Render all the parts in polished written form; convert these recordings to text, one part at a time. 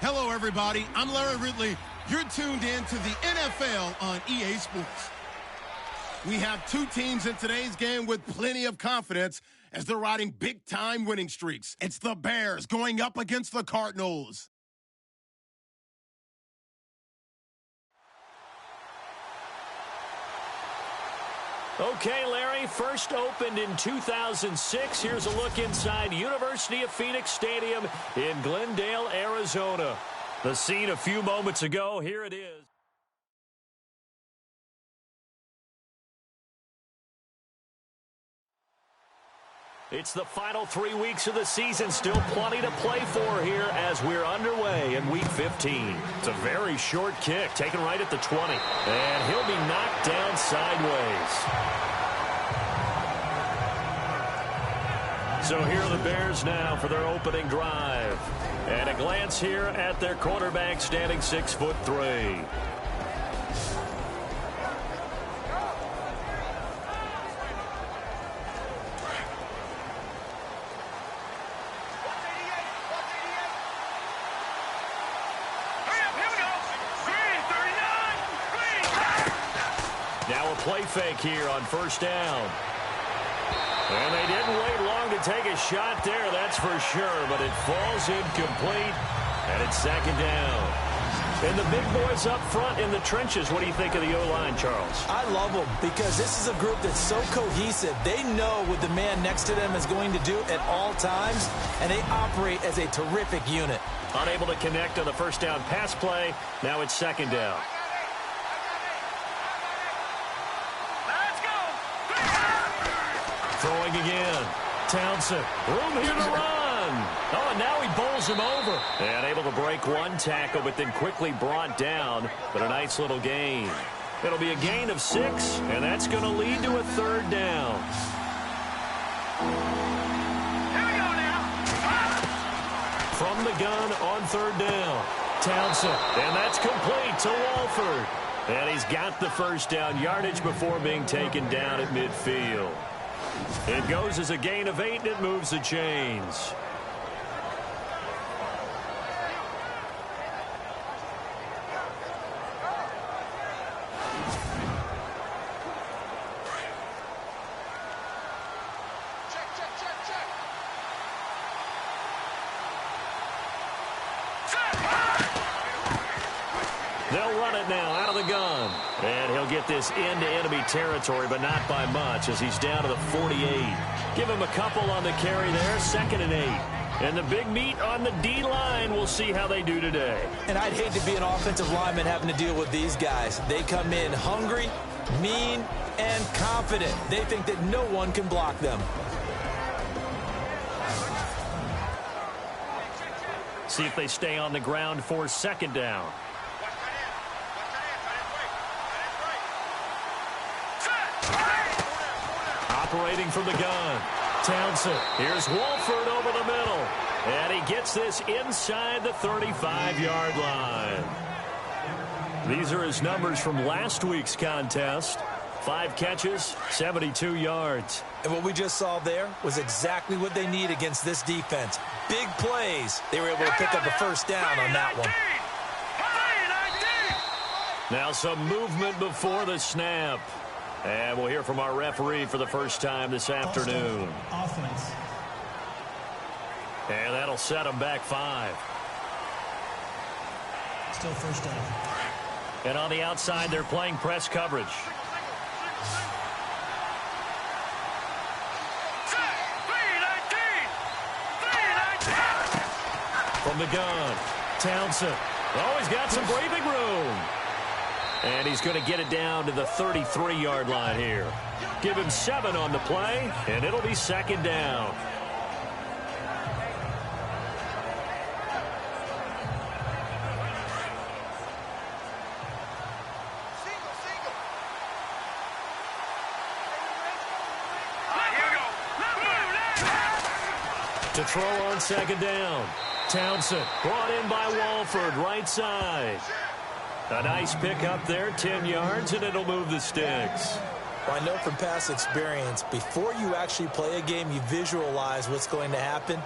Hello, everybody. I'm Larry Ridley. You're tuned in to the NFL on EA Sports. We have two teams in today's game with plenty of confidence as they're riding big-time winning streaks. It's the Bears going up against the Cardinals. Okay, Larry, first opened in 2006. Here's a look inside University of Phoenix Stadium in Glendale, Arizona. The scene a few moments ago, here it is. It's the final 3 weeks of the season. Still plenty to play for here as we're underway in Week 15. It's a very short kick, taken right at the 20. And he'll be knocked down sideways. So here are the Bears now for their opening drive. And a glance here at their quarterback standing 6'3". Now a play fake here on first down. And they didn't wait long to take a shot there, that's for sure. But it falls incomplete, and it's second down. And the big boys up front in the trenches, what do you think of the O-line, Charles? I love them because this is a group that's so cohesive. They know what the man next to them is going to do at all times, and they operate as a terrific unit. Unable to connect on the first down pass play. Now it's second down. Throwing again. Townsend. Room here to run. Oh, and now he bowls him over. And able to break one tackle, but then quickly brought down. But a nice little gain. It'll be a gain of 6, and that's going to lead to a third down. Here we go now. From the gun on third down. Townsend. And that's complete to Walford. And he's got the first down yardage before being taken down at midfield. It goes as a gain of 8, and it moves the chains. They'll run it now out of the gun. And he'll get this into enemy territory, but not by much as he's down to the 48. Give him a couple on the carry there, 2nd and 8. And the big meat on the D-line, we'll see how they do today. And I'd hate to be an offensive lineman having to deal with these guys. They come in hungry, mean, and confident. They think that no one can block them. See if they stay on the ground for second down. Operating from the gun. Townsend. Here's Walford over the middle. And he gets this inside the 35-yard line. These are his numbers from last week's contest. 5 catches, 72 yards. And what we just saw there was exactly what they need against this defense. Big plays. They were able to pick up a first down on that one. Now some movement before the snap. And we'll hear from our referee for the first time this afternoon. Offense. And that'll set them back 5. Still first down. And on the outside, they're playing press coverage. From the gun, Townsend. Oh, he's got some breathing room. And he's going to get it down to the 33-yard line here. Give him 7 on the play, and it'll be second down. To throw on second down. Townsend brought in by Walford, right side. A nice pick up there, 10 yards, and it'll move the sticks. Well, I know from past experience, before you actually play a game, you visualize what's going to happen.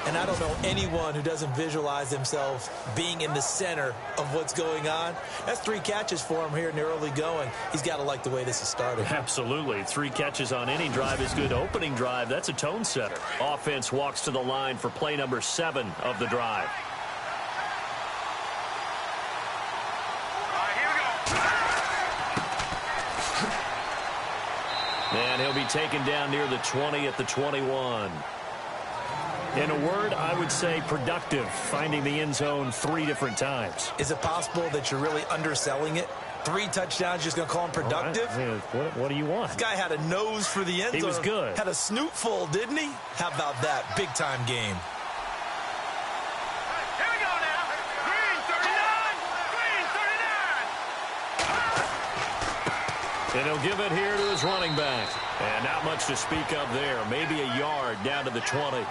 And I don't know anyone who doesn't visualize themselves being in the center of what's going on. That's 3 catches for him here in the early going. He's got to like the way this is started. Absolutely. 3 catches on any drive is good. Opening drive, that's a tone setter. Offense walks to the line for play number 7 of the drive. And he'll be taken down near the 20 at the 21. In a word, I would say productive, finding the end zone 3 different times. Is it possible that you're really underselling it? 3 touchdowns, just going to call him productive? Right. What do you want? This guy had a nose for the end zone. He was good. Had a snoot full, didn't he? How about that? Big-time game. Here we go now. Green 39. And he'll give it here to his running back. And not much to speak of there. Maybe a yard down to the 20.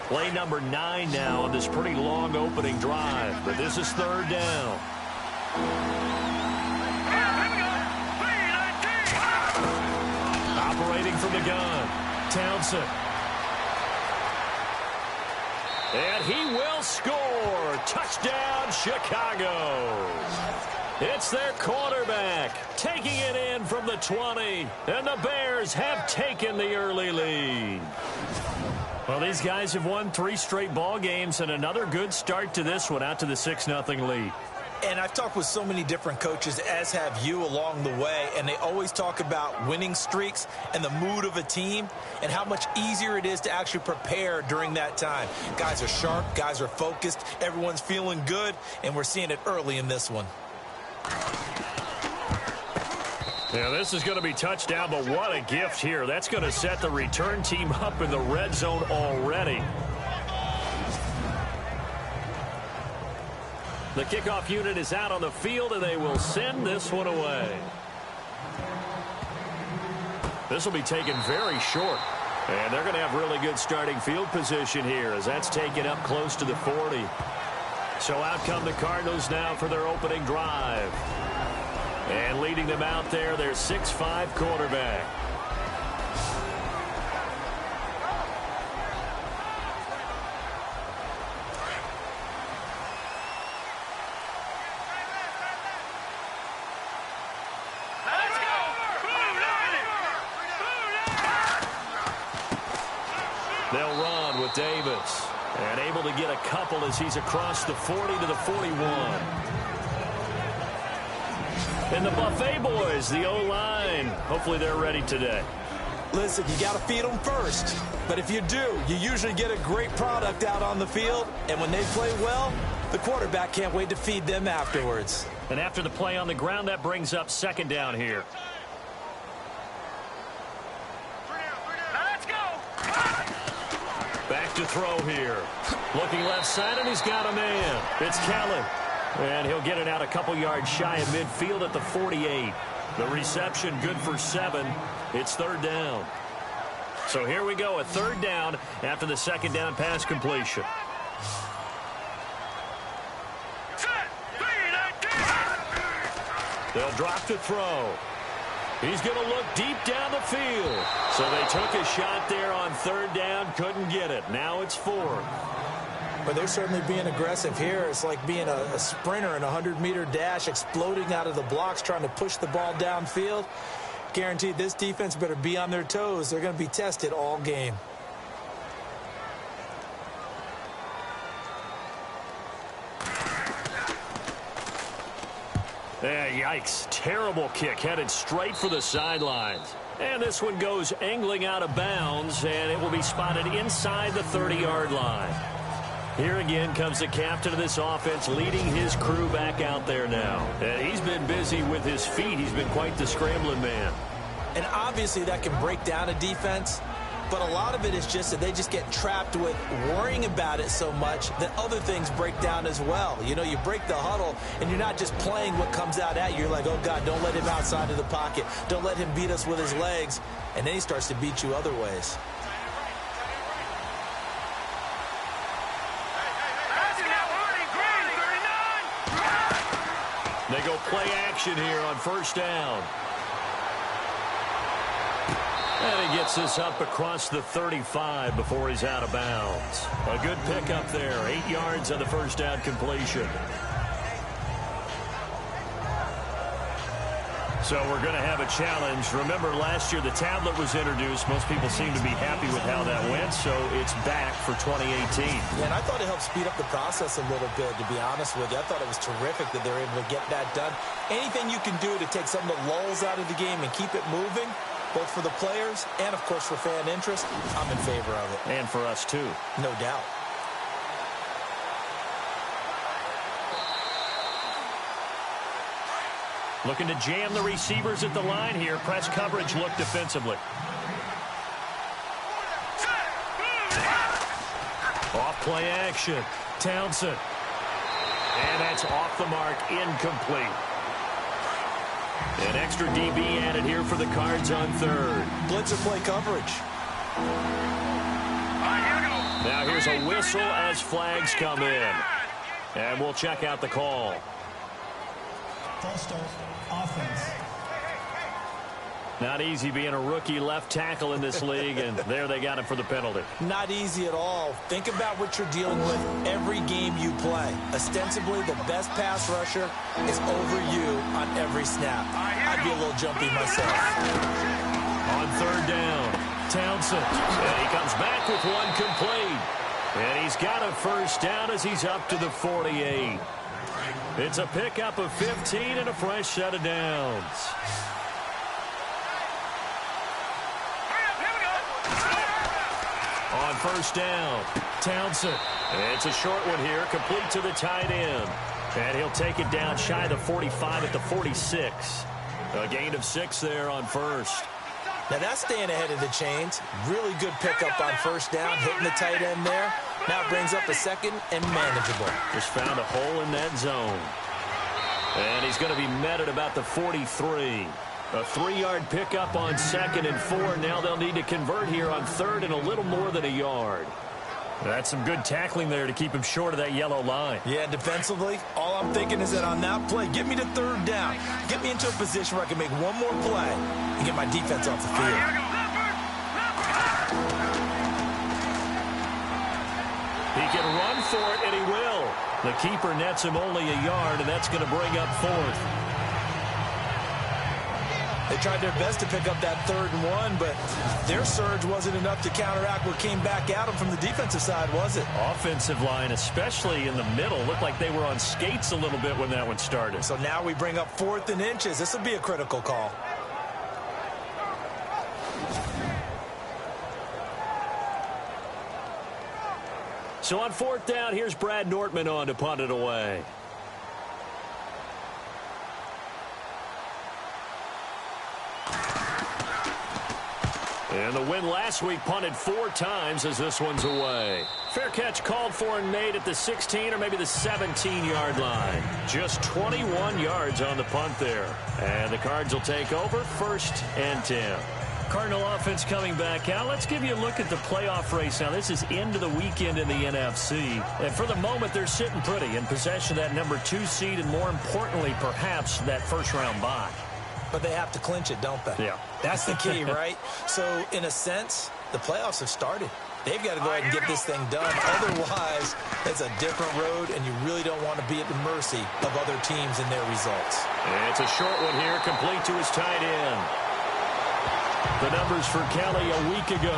Play number 9 now on this pretty long opening drive. But this is 3rd down. Operating from the gun. Townsend. And he will score. Touchdown, Chicago. It's their quarterback taking it in from the 20. And the Bears have taken the early lead. Well, these guys have won 3 straight ball games and another good start to this one out to the 6-0 lead. And I've talked with so many different coaches, as have you along the way, and they always talk about winning streaks and the mood of a team and how much easier it is to actually prepare during that time. Guys are sharp, guys are focused, everyone's feeling good, and we're seeing it early in this one. Yeah, this is going to be touchdown, but what a gift here. That's going to set the return team up in the red zone already. The kickoff unit is out on the field, and they will send this one away. This will be taken very short. And they're going to have really good starting field position here as that's taken up close to the 40. So out come the Cardinals now for their opening drive. And leading them out there, their 6'5" quarterback. They'll run with Davis. And able to get a couple as he's across the 40 to the 41. And the Buffet boys, the O-line, hopefully they're ready today. Listen, you got to feed them first. But if you do, you usually get a great product out on the field. And when they play well, the quarterback can't wait to feed them afterwards. And after the play on the ground, that brings up 2nd down here. Let's go. Back to throw here. Looking left side, and he's got a man. It's Kelly. And he'll get it out a couple yards shy of midfield at the 48. The reception good for 7. It's 3rd down. So here we go, a 3rd down after the 2nd down pass completion. They'll drop to throw. He's going to look deep down the field. So they took a shot there on 3rd down, couldn't get it. Now it's 4th. But they're certainly being aggressive here. It's like being a sprinter in a 100-meter dash, exploding out of the blocks, trying to push the ball downfield. Guaranteed this defense better be on their toes. They're going to be tested all game. Yikes. Terrible kick headed straight for the sidelines. And this one goes angling out of bounds, and it will be spotted inside the 30-yard line. Here again comes the captain of this offense leading his crew back out there now. And he's been busy with his feet. He's been quite the scrambling man. And obviously that can break down a defense, but a lot of it is just that they just get trapped with worrying about it so much that other things break down as well. You know, you break the huddle, and you're not just playing what comes out at you. You're like, oh, God, don't let him outside of the pocket. Don't let him beat us with his legs. And then he starts to beat you other ways. They go play action here on first down. And he gets this up across the 35 before he's out of bounds. A good pickup there. 8 yards on the first down completion. So we're going to have a challenge. Remember, last year the tablet was introduced. Most people seem to be happy with how that went, so it's back for 2018. Yeah, and I thought it helped speed up the process a little bit, to be honest with you. I thought it was terrific that they were able to get that done. Anything you can do to take some of the lulls out of the game and keep it moving, both for the players and, of course, for fan interest, I'm in favor of it. And for us, too. No doubt. Looking to jam the receivers at the line here. Press coverage look defensively. Off play action. Townsend. And that's off the mark, incomplete. An extra DB added here for the Cards on third. Blitzer play coverage. Now here's a whistle as flags come in. And we'll check out the call. False start, offense. Not easy being a rookie left tackle in this league, and there they got him for the penalty. Not easy at all. Think about what you're dealing with every game you play. Ostensibly, the best pass rusher is over you on every snap. I'd be a little jumpy myself. On third down, Townsend. And he comes back with one complete. And he's got a first down as he's up to the 48. It's a pickup of 15 and a fresh set of downs. On first down, Townsend. It's a short one here, complete to the tight end. And he'll take it down shy of the 45 at the 46. A gain of 6 there on first. Now that's staying ahead of the chains. Really good pickup on first down, hitting the tight end there. Now it brings up a second and manageable. Just found a hole in that zone. And he's going to be met at about the 43. A 3-yard pickup on 2nd and 4. Now they'll need to convert here on 3rd and a little more than a yard. That's some good tackling there to keep him short of that yellow line. Yeah, defensively, all I'm thinking is that on that play, get me to 3rd down. Get me into a position where I can make one more play and get my defense off the field. He can run for it, and he will. The keeper nets him only a yard, and that's going to bring up 4th. They tried their best to pick up that 3rd and 1, but their surge wasn't enough to counteract what came back at them from the defensive side, was it? Offensive line, especially in the middle, looked like they were on skates a little bit when that one started. So now we bring up 4th and inches. This will be a critical call. So on 4th down, here's Brad Nortman on to punt it away. And the win last week punted 4 times as this one's away. Fair catch called for and made at the 16 or maybe the 17-yard line. Just 21 yards on the punt there. And the Cards will take over 1st and 10. Cardinal offense coming back out. Let's give you a look at the playoff race now. This is into the weekend in the NFC. And for the moment, they're sitting pretty in possession of that number 2 seed and more importantly, perhaps that first-round bye. But they have to clinch it, don't they? Yeah. That's the key, right? So, in a sense, the playoffs have started. They've got to go ahead and get this thing done. Otherwise, it's a different road, and you really don't want to be at the mercy of other teams and their results. It's a short one here, complete to his tight end. The numbers for Kelly a week ago.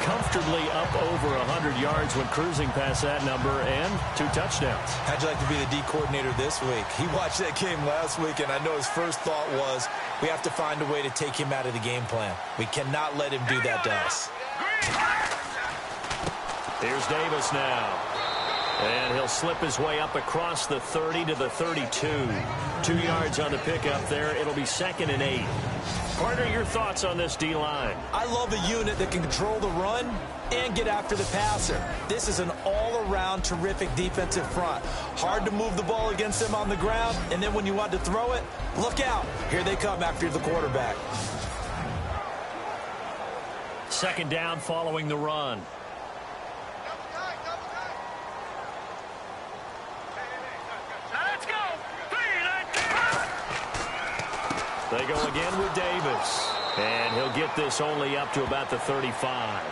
Comfortably up over 100 yards when cruising past that number and 2 touchdowns. How'd you like to be the D coordinator this week? He watched that game last week, and I know his first thought was, we have to find a way to take him out of the game plan. We cannot let him do that to us. Here's Davis now. And he'll slip his way up across the 30 to the 32. 2 yards on the pickup there. It'll be 2nd and 8. Partner, your thoughts on this D-line? I love a unit that can control the run and get after the passer. This is an all-around terrific defensive front. Hard to move the ball against them on the ground, and then when you want to throw it, look out. Here they come after the quarterback. 2nd down following the run. Let's go. 3, 9, 2. They go again with Davis. And he'll get this only up to about the 35.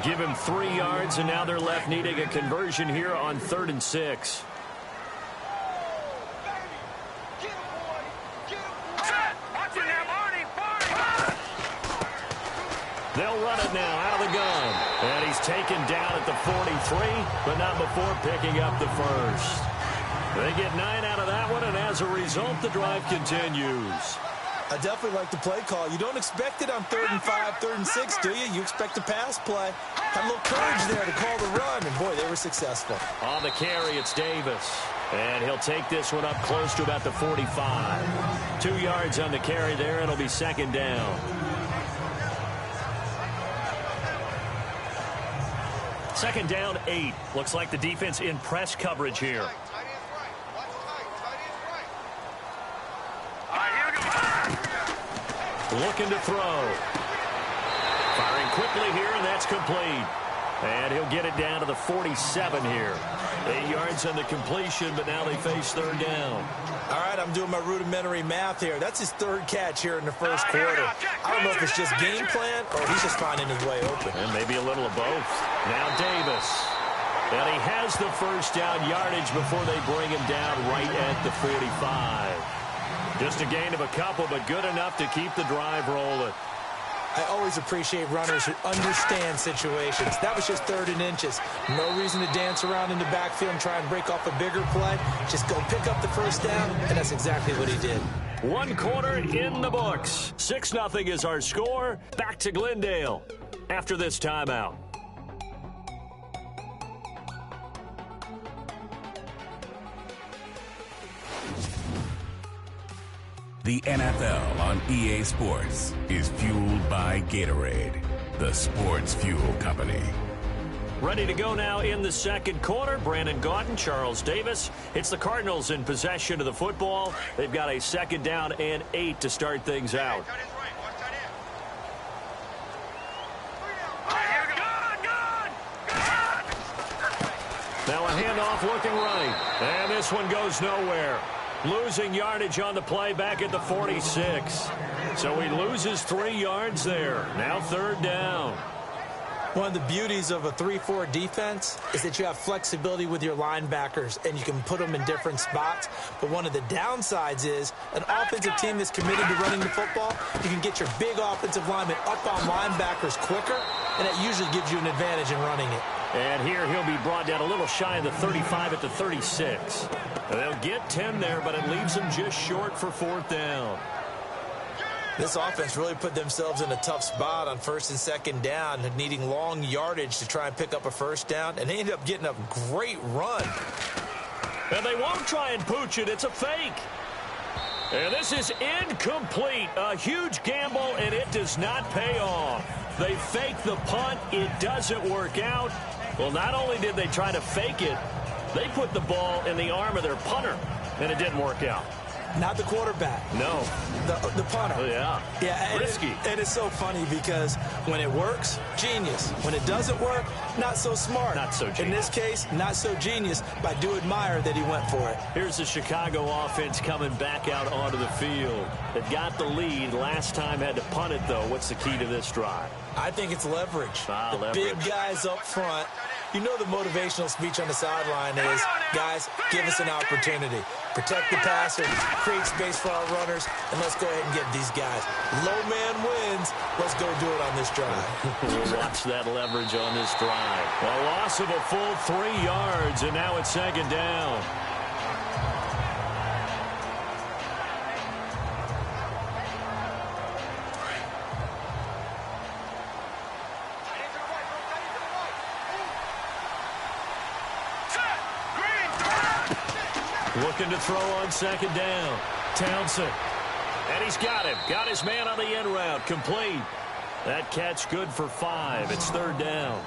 Give him 3 yards, and now they're left needing a conversion here on 3rd and 6. They'll run it now out of the gun. And he's taken down at the 43, but not before picking up the first. They get 9 out of that one, and as a result, the drive continues. I definitely like the play call. You don't expect it on 3rd and 5, 3rd and 6, do you? You expect a pass play. Had a little courage there to call the run, and boy, they were successful. On the carry, it's Davis. And he'll take this one up close to about the 45. 2 yards on the carry there, and it'll be 2nd down. 2nd down, 8. Looks like the defense in press coverage here. Looking to throw. Firing quickly here, and that's complete. And he'll get it down to the 47 here. 8 yards on the completion, but now they face 3rd down. All right, I'm doing my rudimentary math here. That's his 3rd catch here in the 1st quarter. I don't know if it's just game plan or he's just finding his way open. And maybe a little of both. Now Davis. And he has the 1st down yardage before they bring him down right at the 45. Just a gain of a couple, but good enough to keep the drive rolling. I always appreciate runners who understand situations. That was just 3rd and inches. No reason to dance around in the backfield and try and break off a bigger play. Just go pick up the 1st down, and that's exactly what he did. 1 quarter in the books. 6-0 is our score. Back to Glendale after this timeout. The NFL on EA Sports is fueled by Gatorade, the sports fuel company. Ready to go now in the 2nd quarter. Brandon Gaudin, Charles Davis. It's the Cardinals in possession of the football. They've got a 2nd down and 8 to start things out. Now a handoff looking right. And this one goes nowhere. Losing yardage on the play back at the 46. So he loses 3 yards there. Now 3rd down. One of the beauties of a 3-4 defense is that you have flexibility with your linebackers and you can put them in different spots. But one of the downsides is an offensive team that's committed to running the football, you can get your big offensive linemen up on linebackers quicker, and that usually gives you an advantage in running it. And here he'll be brought down a little shy of the 35 at the 36. They'll get 10 there, but it leaves them just short for 4th down. This offense really put themselves in a tough spot on 1st and 2nd down, needing long yardage to try and pick up a 1st down, and they ended up getting a great run. And they won't try and pooch it. It's a fake. And this is incomplete. A huge gamble, and it does not pay off. They fake the punt. It doesn't work out. Well, not only did they try to fake it, they put the ball in the arm of their punter, and it didn't work out. Not the quarterback. No. The punter. Oh, yeah. Yeah. Risky. And it's so funny because when it works, genius. When it doesn't work, not so smart. Not so genius. In this case, not so genius, but I do admire that he went for it. Here's the Chicago offense coming back out onto the field. They've got the lead. Last time had to punt it, though. What's the key to this drive? I think it's leverage. The leverage. Big guys up front. You know the motivational speech on the sideline is, guys, give us an opportunity. Protect the passer, create space for our runners, and let's go ahead and get these guys. Low man wins. Let's go do it on this drive. We'll watch that leverage on this drive. A loss of a full 3 yards, and now it's 2nd down. Looking to throw on 2nd down. Townsend. And he's got him. Got his man on the end route. Complete. That catch good for 5. It's 3rd down.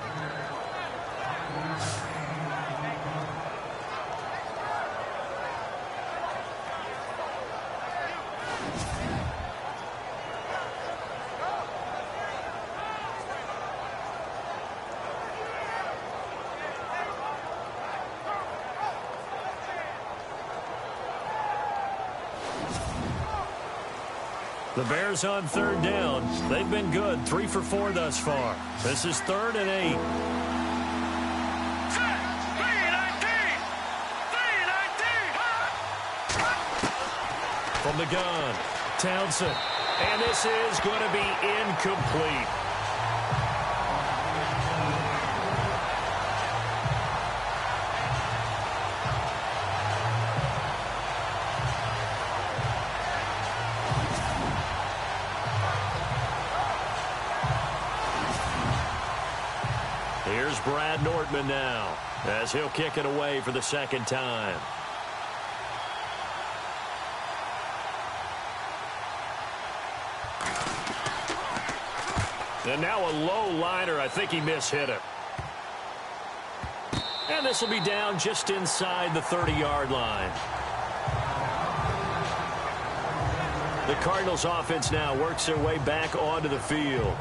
The Bears on third down. They've been good, 3 for 4 thus far. This is 3rd and 8. From the gun, Townsend. And this is going to be incomplete. Here's Brad Nortman now, as he'll kick it away for the second time. And now a low liner. I think he mishit it. And this will be down just inside the 30-yard line. The Cardinals offense now works their way back onto the field.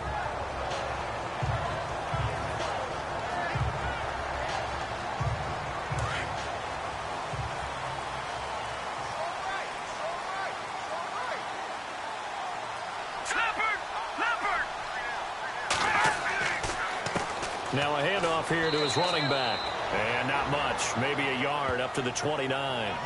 Now a handoff here to his running back. And not much. Maybe a yard up to the 29.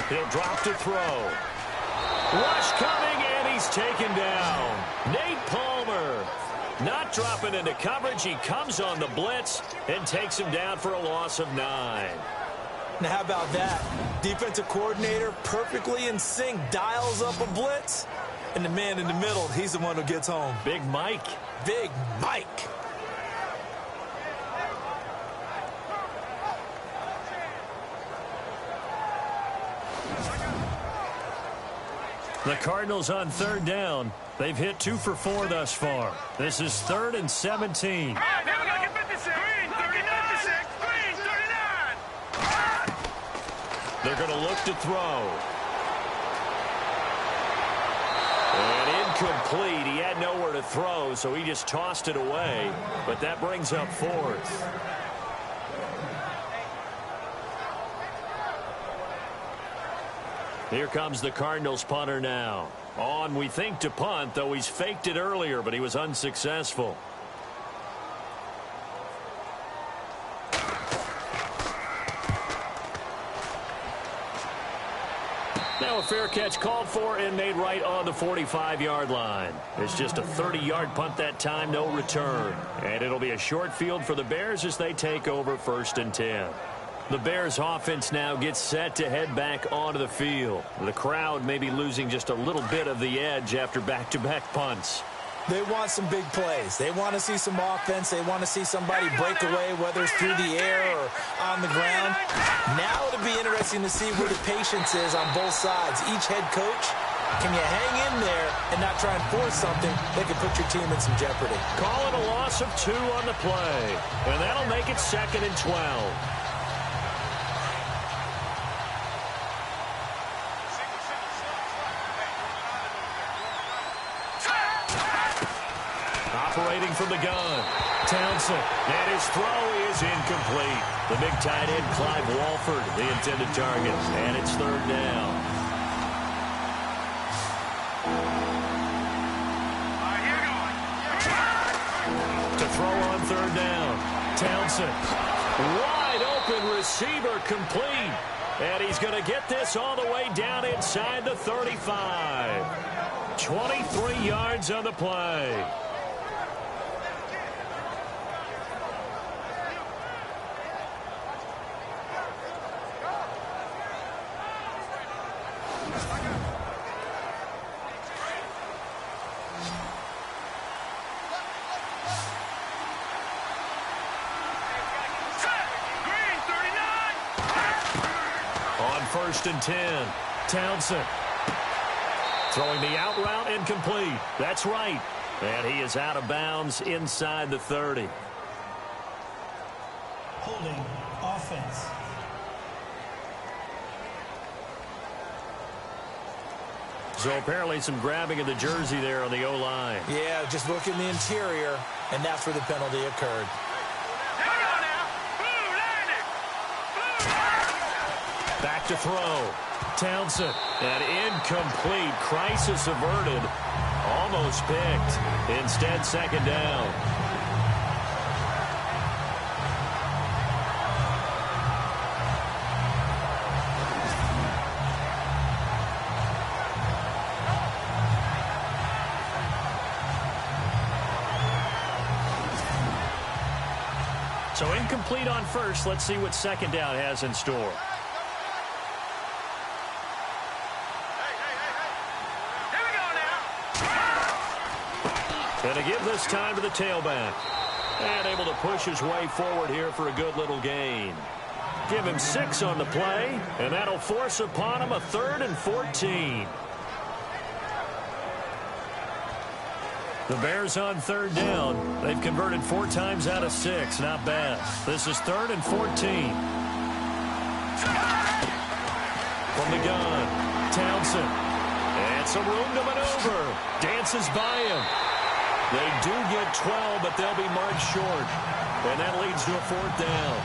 He'll drop to throw. Rush coming, and he's taken down. Nate Palmer not dropping into coverage. He comes on the blitz and takes him down for a loss of 9. Now, how about that? Defensive coordinator perfectly in sync, dials up a blitz, and the man in the middle, he's the one who gets home. Big Mike. Big Mike. The Cardinals on third down. They've hit 2 for 4 thus far. This is 3rd and 17. They're going to look to throw. And incomplete. He had nowhere to throw, so he just tossed it away. But that brings up 4th. Here comes the Cardinals punter now. On, we think, to punt, though he's faked it earlier, but he was unsuccessful. Now a fair catch called for and made right on the 45-yard line. It's just a 30-yard punt that time, no return. And it'll be a short field for the Bears as they take over 1st and 10. The Bears offense now gets set to head back onto the field. The crowd may be losing just a little bit of the edge after back-to-back punts. They want some big plays. They want to see some offense. They want to see somebody break away, whether it's through the air or on the ground. Now it'll be interesting to see where the patience is on both sides. Each head coach, can you hang in there and not try and force something that could put your team in some jeopardy? Call it a loss of 2 on the play, and that'll make it 2nd and 12. Operating from the gun, Townsend, and his throw is incomplete. The big tight end, Clive Walford, the intended target, and it's 3rd down. To throw on 3rd down, Townsend, wide open receiver, complete, and he's going to get this all the way down inside the 35. 23 yards on the play. On 1st and 10, Townsend throwing the out route, incomplete. That's right. And he is out of bounds inside the 30. Holding offense. So apparently some grabbing of the jersey there on the O-line. Yeah, just look in the interior, and that's where the penalty occurred. Back to throw. Townsend. An incomplete. Crisis averted. Almost picked. Instead, second down. So incomplete on first. Let's see what second down has in store. And to give this time to the tailback. And able to push his way forward here for a good little gain. Give him 6 on the play, and that'll force upon him a 3rd and 14. The Bears on 3rd down. They've converted 4 times out of 6. Not bad. This is 3rd and 14. From the gun, Townsend. And some room to maneuver. Dances by him. They do get 12, but they'll be marked short. And that leads to a 4th down.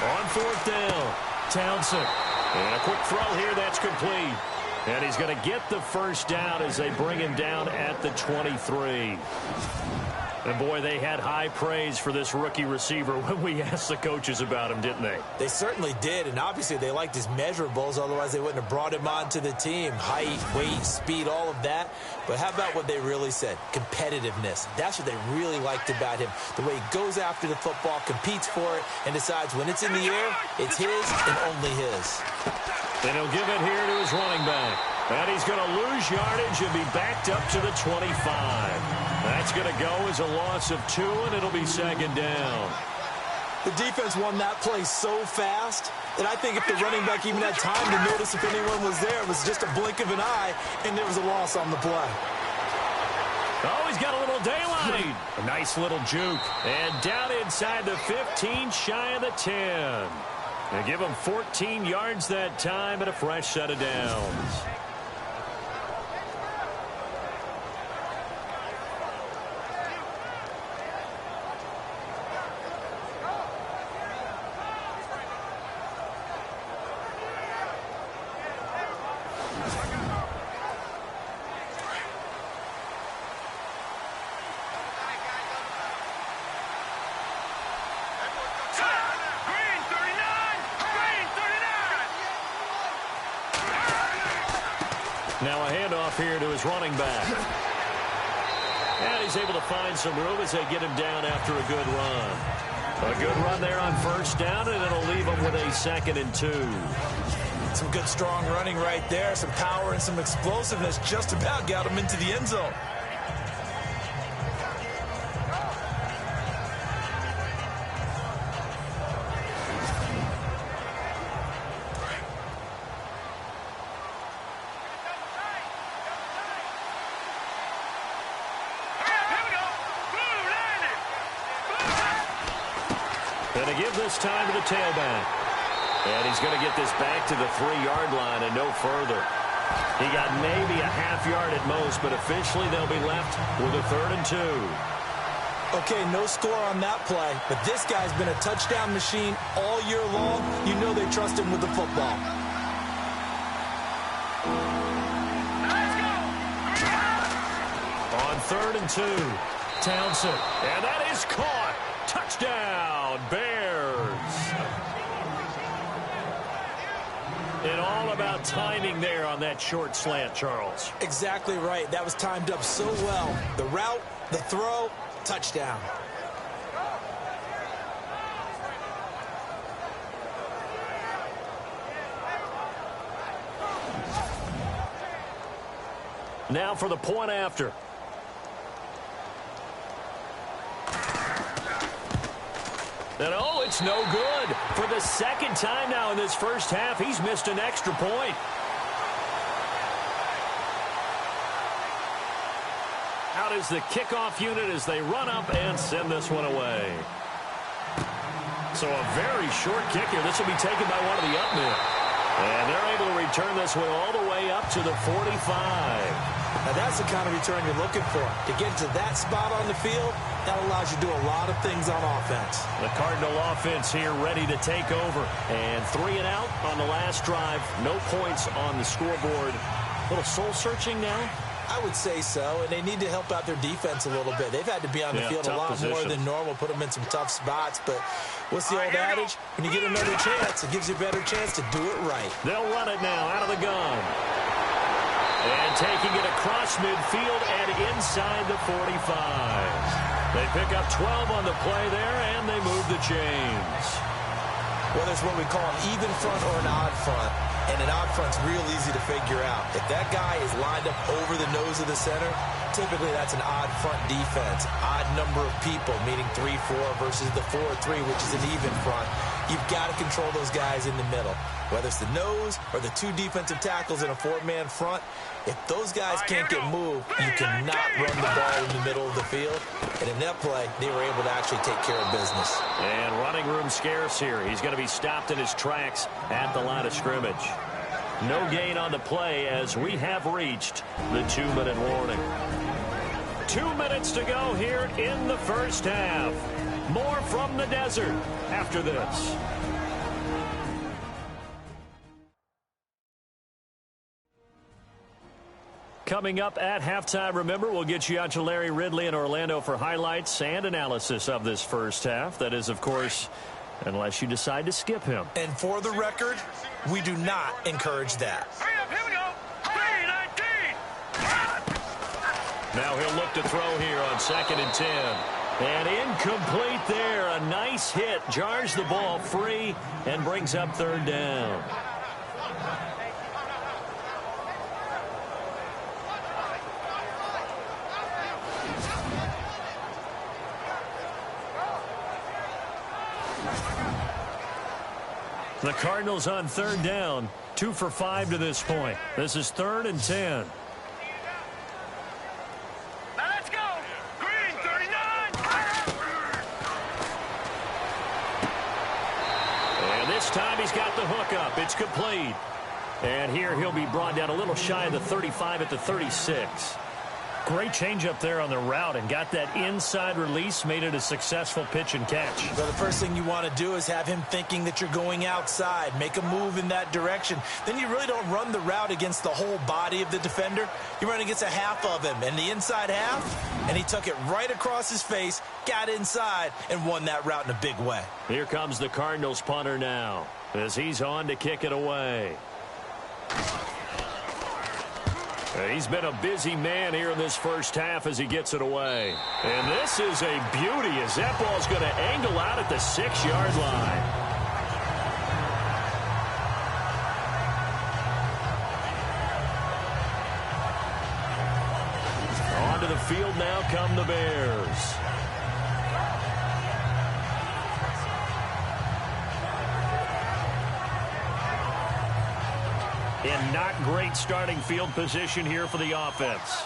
On 4th down, Townsend. And a quick throw here that's complete. And he's going to get the first down as they bring him down at the 23. And boy, they had high praise for this rookie receiver when we asked the coaches about him, didn't they? They certainly did, and obviously they liked his measurables, otherwise they wouldn't have brought him onto the team. Height, weight, speed, all of that. But how about what they really said? Competitiveness. That's what they really liked about him. The way he goes after the football, competes for it, and decides when it's in the air, it's his and only his. And he'll give it here to his running back. And he's going to lose yardage and be backed up to the 25. That's going to go as a loss of 2, and it'll be second down. The defense won that play so fast that I think if the running back even had time to notice if anyone was there, it was just a blink of an eye, and there was a loss on the play. Oh, he's got a little daylight. A nice little juke. And down inside the 15, shy of the 10. They give him 14 yards that time and a fresh set of downs. Now a handoff here to his running back. And he's able to find some room as they get him down after a good run. A good run there on 1st down, and it'll leave him with a 2nd and 2. Some good strong running right there. Some power and some explosiveness just about got him into the end zone. And to give this time to the tailback. And he's going to get this back to the 3-yard line and no further. He got maybe a half yard at most, but officially they'll be left with a 3rd and 2. Okay, no score on that play, but this guy's been a touchdown machine all year long. You know they trust him with the football. On 3rd and 2, Townsend. And that is caught. Touchdown, Bears. And all about timing there on that short slant, Charles. Exactly right. That was timed up so well. The route, the throw, touchdown. Now for the point after. And oh, it's no good. For the second time now in this first half, he's missed an extra point. Out is the kickoff unit as they run up and send this one away. So a very short kick here. This will be taken by one of the up men. And they're able to return this one all the way up to the 45. Now that's the kind of return you're looking for. To get to that spot on the field, that allows you to do a lot of things on offense. The Cardinal offense here ready to take over. And 3 and out on the last drive. No points on the scoreboard. A little soul-searching now? I would say so, and they need to help out their defense a little bit. They've had to be on the field a lot more than normal, put them in some tough spots. But what's the old adage? When you get another chance, it gives you a better chance to do it right. They'll run it now out of the gun. And taking it across midfield and inside the 45. They pick up 12 on the play there, and they move the chains. Whether it's what we call an even front or an odd front, and an odd front's real easy to figure out. If that guy is lined up over the nose of the center, typically that's an odd front defense. Odd number of people, meaning 3-4 versus the 4-3, which is an even front. You've got to control those guys in the middle. Whether it's the nose or the 2 defensive tackles in a 4-man front, if those guys can't get moved, you cannot run the ball in the middle of the field. And in that play, they were able to actually take care of business. And running room scarce here. He's going to be stopped in his tracks at the line of scrimmage. No gain on the play as we have reached the 2-minute warning. 2 minutes to go here in the first half. More from the desert after this. Coming up at halftime, remember, we'll get you out to Larry Ridley in Orlando for highlights and analysis of this first half. That is, of course, unless you decide to skip him. And for the record, we do not encourage that. Hurry up, here we go. 3-19. Now he'll look to throw here on 2nd and 10. And incomplete there. A nice hit. Jars the ball free and brings up 3rd down. The Cardinals on 3rd down. 2 for 5 to this point. This is 3rd and 10. Now let's go. Green, 39. And this time he's got the hook up. It's complete. And here he'll be brought down a little shy of the 35 at the 36. Great change up there on the route and got that inside release, made it a successful pitch and catch. Well, the first thing you want to do is have him thinking that you're going outside, make a move in that direction. Then you really don't run the route against the whole body of the defender. You run against a half of him, and the inside half, and he took it right across his face, got inside, and won that route in a big way. Here comes the Cardinals punter now as he's on to kick it away. He's been a busy man here in this first half as he gets it away. And this is a beauty as that ball's going to angle out at the 6-yard line. Onto the field now come the Bears. In not great starting field position here for the offense.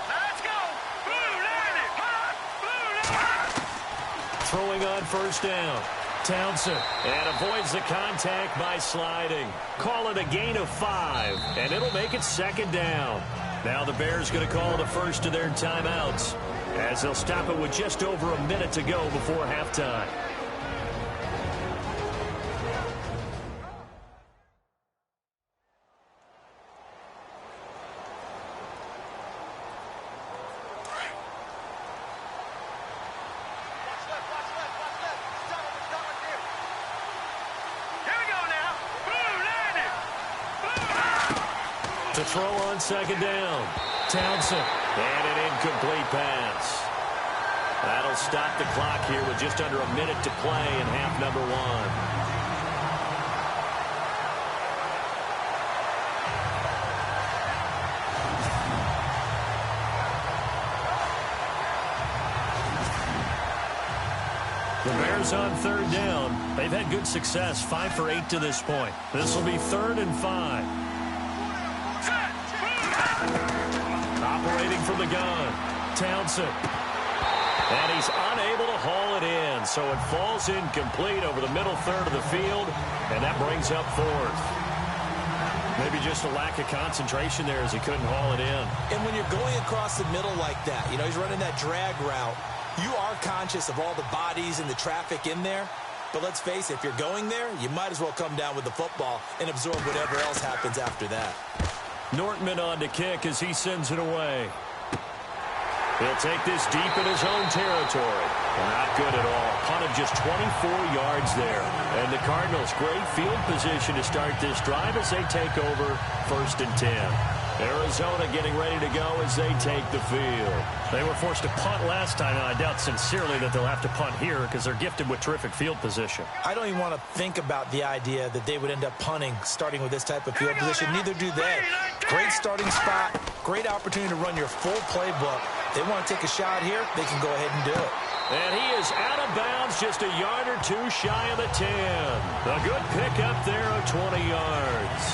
Let's go. Blue, landed. Throwing on 1st down. Townsend. And avoids the contact by sliding. Call it a gain of 5. And it'll make it 2nd down. Now the Bears going to call the first of their timeouts, as they'll stop it with just over a minute to go before halftime. To throw on second down. Townsend. And an incomplete pass. That'll stop the clock here with just under a minute to play in half number one. The Bears on third down. They've had good success, 5 for 8 to this point. This will be 3rd and 5. Operating from the gun, Townsend. And he's unable to haul it in, so it falls incomplete over the middle third of the field, and that brings up 4th. Maybe just a lack of concentration there as he couldn't haul it in. And when you're going across the middle like that, you know, he's running that drag route, you are conscious of all the bodies and the traffic in there. But let's face it, if you're going there, you might as well come down with the football and absorb whatever else happens after that. Nortman on to kick as he sends it away. He'll take this deep in his own territory. Not good at all. Punted just 24 yards there. And the Cardinals, great field position to start this drive as they take over 1st and 10. Arizona getting ready to go as they take the field. They were forced to punt last time, and I doubt sincerely that they'll have to punt here because they're gifted with terrific field position. I don't even want to think about the idea that they would end up punting starting with this type of field position. Neither do they. Great starting spot, great opportunity to run your full playbook. They want to take a shot here, they can go ahead and do it. And he is out of bounds, just a yard or two shy of the 10. A good pickup there of 20 yards.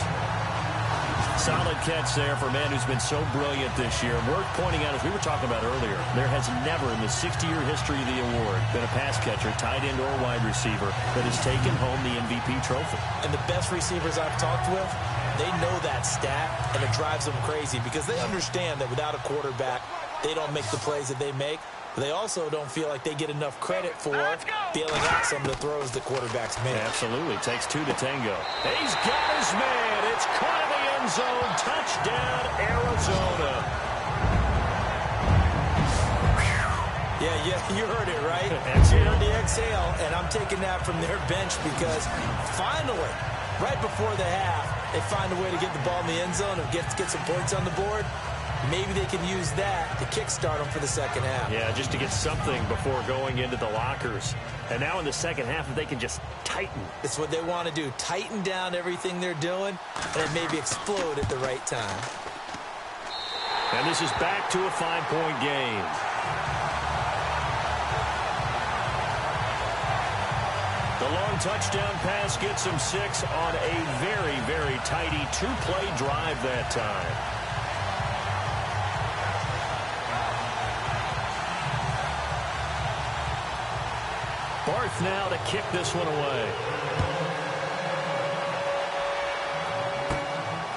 Solid catch there for a man who's been so brilliant this year. Worth pointing out, as we were talking about earlier, there has never in the 60-year history of the award been a pass catcher, tight end, or wide receiver that has taken home the MVP trophy. And the best receivers I've talked with, they know that stat, and it drives them crazy because they understand that without a quarterback, they don't make the plays that they make. They also don't feel like they get enough credit for bailing out some of the throws the quarterbacks make. Absolutely. Takes 2 to tango. He's got his man. It's caught in the end zone. Touchdown, Arizona. Yeah, you heard it, right? Exhale. You heard the exhale, and I'm taking that from their bench because finally, right before the half, they find a way to get the ball in the end zone and get some points on the board. Maybe they can use that to kickstart them for the second half. Yeah, just to get something before going into the lockers. And now in the second half, if they can just tighten. It's what they want to do. Tighten down everything they're doing and maybe explode at the right time. And this is back to a 5-point game. The long touchdown pass gets him 6 on a very, very tidy 2-play drive that time. Barth now to kick this one away.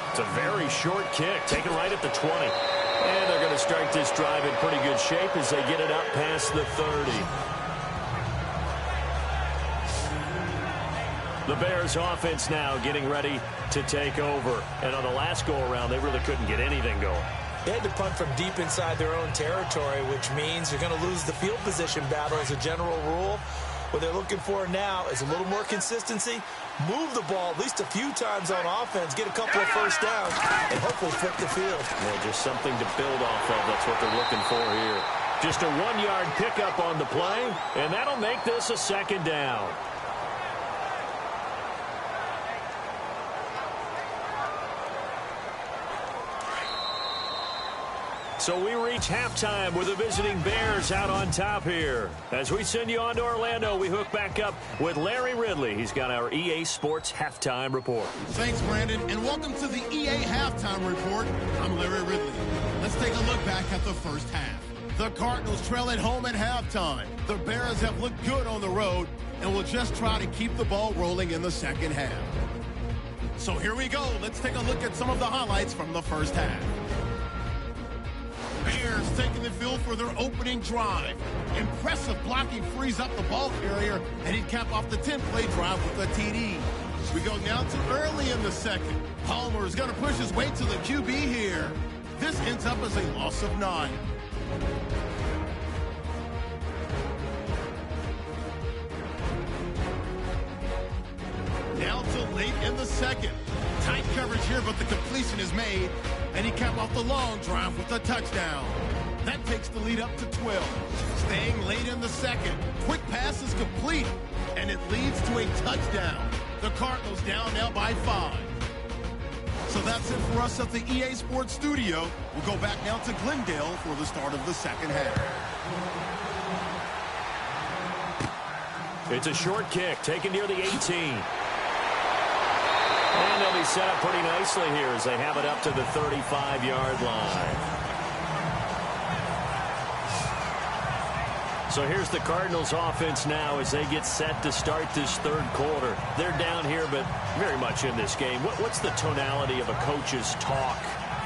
It's a very short kick, taken right at the 20. And they're going to start this drive in pretty good shape as they get it up past the 30. The Bears offense now getting ready to take over. And on the last go-around, they really couldn't get anything going. They had to punt from deep inside their own territory, which means you're going to lose the field position battle as a general rule. What they're looking for now is a little more consistency, move the ball at least a few times on offense, get a couple of first downs, and hopefully flip the field. Yeah, just something to build off of. That's what they're looking for here. Just a 1-yard pickup on the play, and that'll make this a second down. So we reach halftime with the visiting Bears out on top here. As we send you on to Orlando, we hook back up with Larry Ridley. He's got our EA Sports Halftime Report. Thanks, Brandon, and welcome to the EA Halftime Report. I'm Larry Ridley. Let's take a look back at the first half. The Cardinals trail at home at halftime. The Bears have looked good on the road and will just try to keep the ball rolling in the second half. So here we go. Let's take a look at some of the highlights from the first half. Bears taking the field for their opening drive. Impressive blocking frees up the ball carrier, and he'd cap off the 10-play drive with a TD. We go now to early in the second. Palmer is going to push his way to the QB here. This ends up as a loss of 9. Now till late in the second. Tight coverage here, but the completion is made, and he capped off the long drive with a touchdown. That takes the lead up to 12. Staying late in the second. Quick pass is complete, and it leads to a touchdown. The Cardinals down now by 5. So that's it for us at the EA Sports Studio. We'll go back now to Glendale for the start of the second half. It's a short kick taken near the 18. And they'll be set up pretty nicely here as they have it up to the 35-yard line. So here's the Cardinals offense now as they get set to start this third quarter. They're down here, but very much in this game. What's the tonality of a coach's talk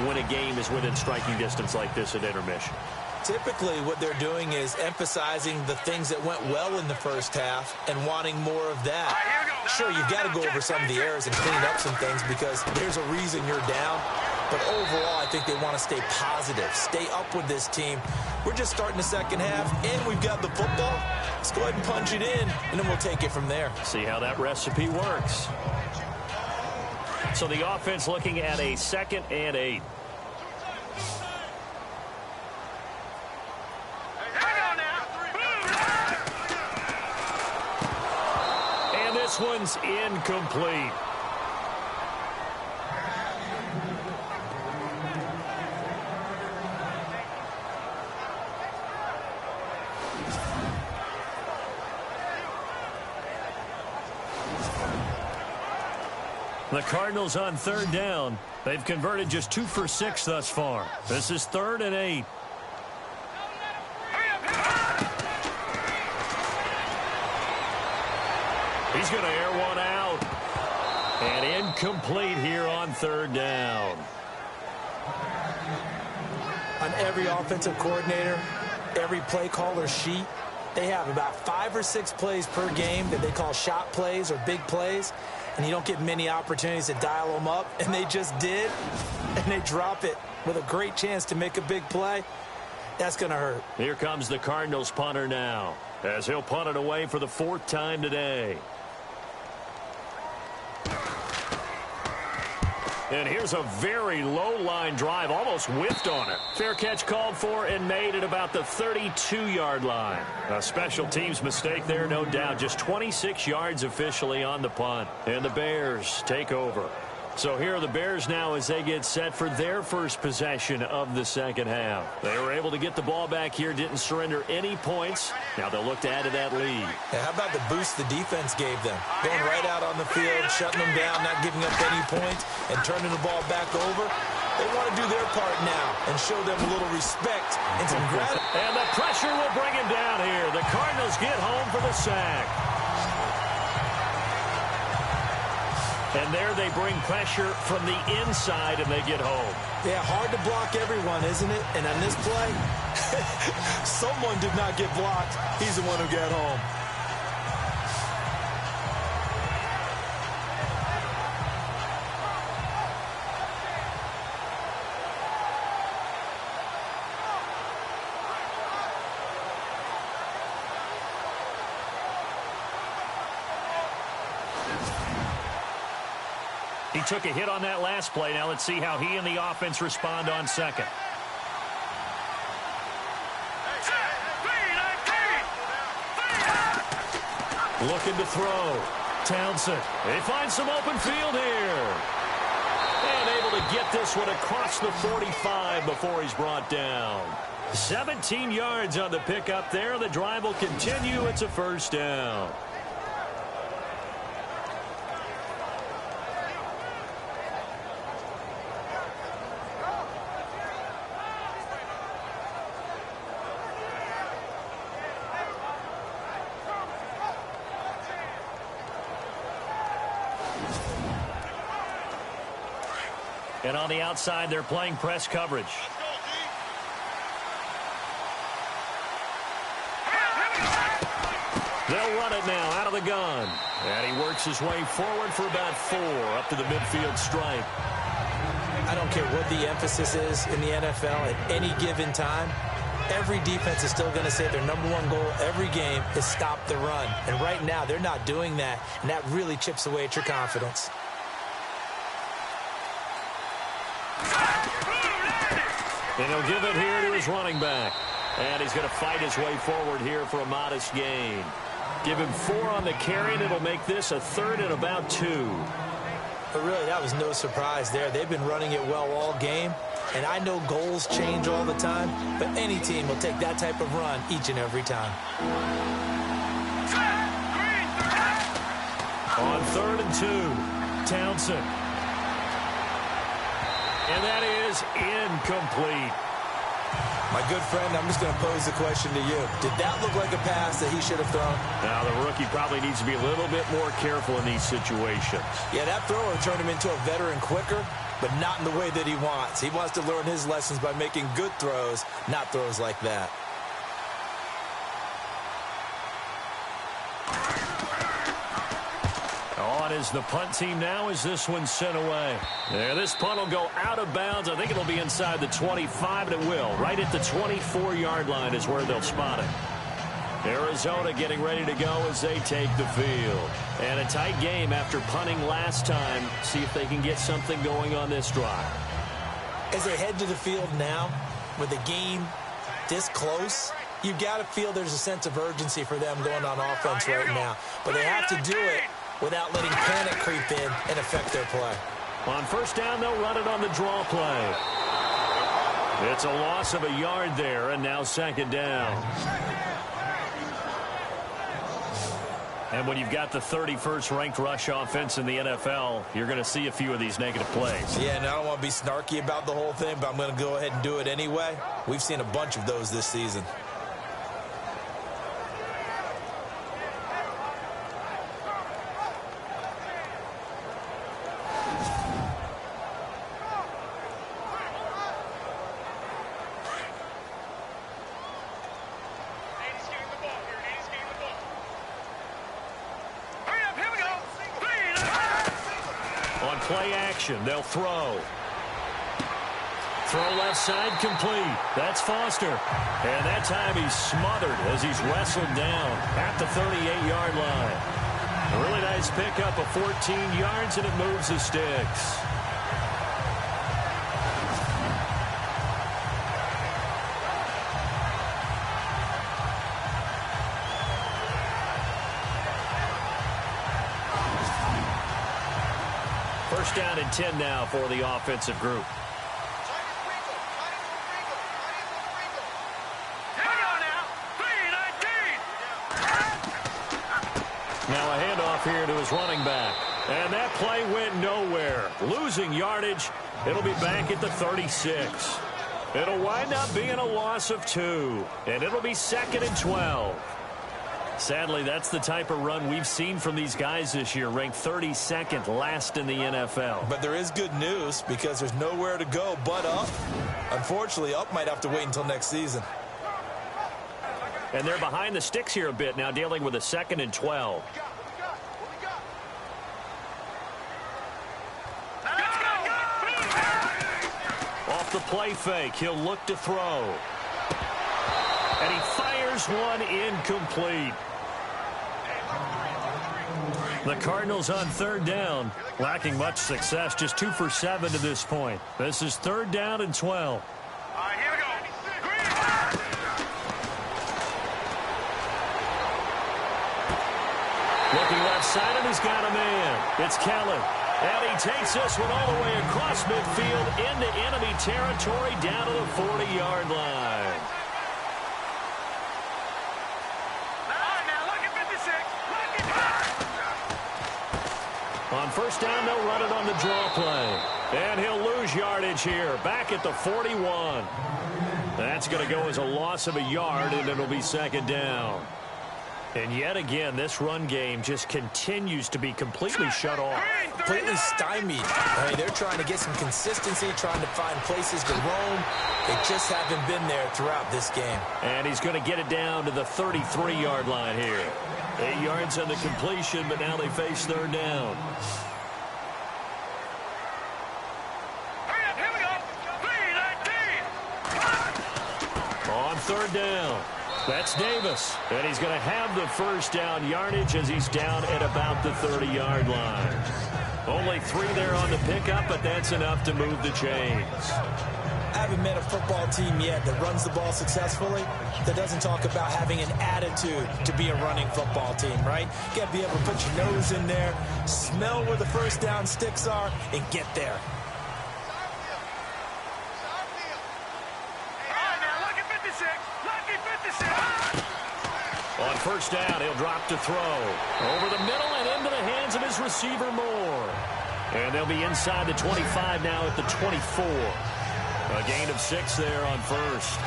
when a game is within striking distance like this at intermission? Typically, what they're doing is emphasizing the things that went well in the first half and wanting more of that. Sure, you've got to go over some of the errors and clean up some things because there's a reason you're down. But overall, I think they want to stay positive, stay up with this team. We're just starting the second half, and we've got the football. Let's go ahead and punch it in, and then we'll take it from there. See how that recipe works. So the offense looking at a 2nd and 8. And this one's incomplete. The Cardinals on third down. They've converted just 2 for 6 thus far. This is 3rd and 8. He's going to air one out. And incomplete here on 3rd down. On every offensive coordinator, every play caller sheet, they have about 5 or 6 plays per game that they call shot plays or big plays. And you don't get many opportunities to dial them up. And they just did. And they drop it with a great chance to make a big play. That's going to hurt. Here comes the Cardinals punter now, as he'll punt it away for the 4th time today. And here's a very low-line drive, almost whiffed on it. Fair catch called for and made at about the 32-yard line. A special teams mistake there, no doubt. Just 26 yards officially on the punt. And the Bears take over. So here are the Bears now as they get set for their first possession of the second half. They were able to get the ball back here, didn't surrender any points. Now they'll look to add to that lead. Yeah, how about the boost the defense gave them? Going right out on the field, shutting them down, not giving up any points, and turning the ball back over. They want to do their part now and show them a little respect and some gratitude. And the pressure will bring him down here. The Cardinals get home for the sack. And there they bring pressure from the inside, and they get home. Yeah, hard to block everyone, isn't it? And on this play, someone did not get blocked. He's the one who got home. He took a hit on that last play. Now let's see how he and the offense respond on second. Looking to throw. Townsend. They find some open field here. And able to get this one across the 45 before he's brought down. 17 yards on the pickup there. The drive will continue. It's a first down. And on the outside, they're playing press coverage. They'll run it now out of the gun. And he works his way forward for about 4 up to the midfield stripe. I don't care what the emphasis is in the NFL at any given time. Every defense is still going to say their #1 goal every game is stop the run. And right now, they're not doing that, and that really chips away at your confidence. And he'll give it here to his running back. And he's going to fight his way forward here for a modest gain. Give him 4 on the carry, and it'll make this a 3rd and about 2. But really, that was no surprise there. They've been running it well all game. And I know goals change all the time, but any team will take that type of run each and every time. On 3rd and 2, Townsend. And that is incomplete. My good friend, I'm just going to pose the question to you. Did that look like a pass that he should have thrown? Now, the rookie probably needs to be a little bit more careful in these situations. Yeah, that throw will turn him into a veteran quicker, but not in the way that he wants. He wants to learn his lessons by making good throws, not throws like that. On is the punt team now as this one's sent away. There, this punt will go out of bounds. I think it'll be inside the 25, and it will. Right at the 24-yard line is where they'll spot it. Arizona getting ready to go as they take the field. And a tight game after punting last time. See if they can get something going on this drive. As they head to the field now, with the game this close, you've got to feel there's a sense of urgency for them going on offense right now. But they have to do it without letting panic creep in and affect their play. On 1st down, they'll run it on the draw play. It's a loss of a yard there, and now 2nd down. And when you've got the 31st ranked rush offense in the NFL, you're going to see a few of these negative plays. Yeah, and I don't want to be snarky about the whole thing, but I'm going to go ahead and do it anyway. We've seen a bunch of those this season. Play action. They'll throw. Throw left side complete. That's Foster. And that time he's smothered as he's wrestled down at the 38-yard line. A really nice pickup of 14 yards, and it moves the sticks. First down and 10 now for the offensive group. Now a handoff here to his running back. And that play went nowhere. Losing yardage. It'll be back at the 36. It'll wind up being a loss of 2. And it'll be 2nd and 12. Sadly, that's the type of run we've seen from these guys this year, ranked 32nd last in the NFL. But there is good news because there's nowhere to go but up. Unfortunately, up might have to wait until next season. And they're behind the sticks here a bit now, dealing with a 2nd and 12. Off the play fake, he'll look to throw. And he fires one incomplete. The Cardinals on 3rd down, lacking much success, just 2 for 7 to this point. This is 3rd down and 12. All right, here we go. Looking left side, and he's got a man. It's Kelly. And he takes this one all the way across midfield into enemy territory down to the 40-yard line. On 1st down, they'll run it on the draw play. And he'll lose yardage here, back at the 41. That's going to go as a loss of a yard, and it'll be 2nd down. And yet again, this run game just continues to be completely shut off. Completely stymied. I mean, they're trying to get some consistency, trying to find places to roam. They just haven't been there throughout this game. And he's going to get it down to the 33-yard line here. 8 yards on the completion, but now they face 3rd down. On third down. That's Davis, and he's going to have the first down yardage as he's down at about the 30-yard line. Only 3 there on the pickup, but that's enough to move the chains. I haven't met a football team yet that runs the ball successfully that doesn't talk about having an attitude to be a running football team, right? You got to be able to put your nose in there, smell where the first down sticks are, and get there. On first down, he'll drop to throw. Over the middle and into the hands of his receiver, Moore. And they'll be inside the 25 now at the 24. A gain of 6 there on first.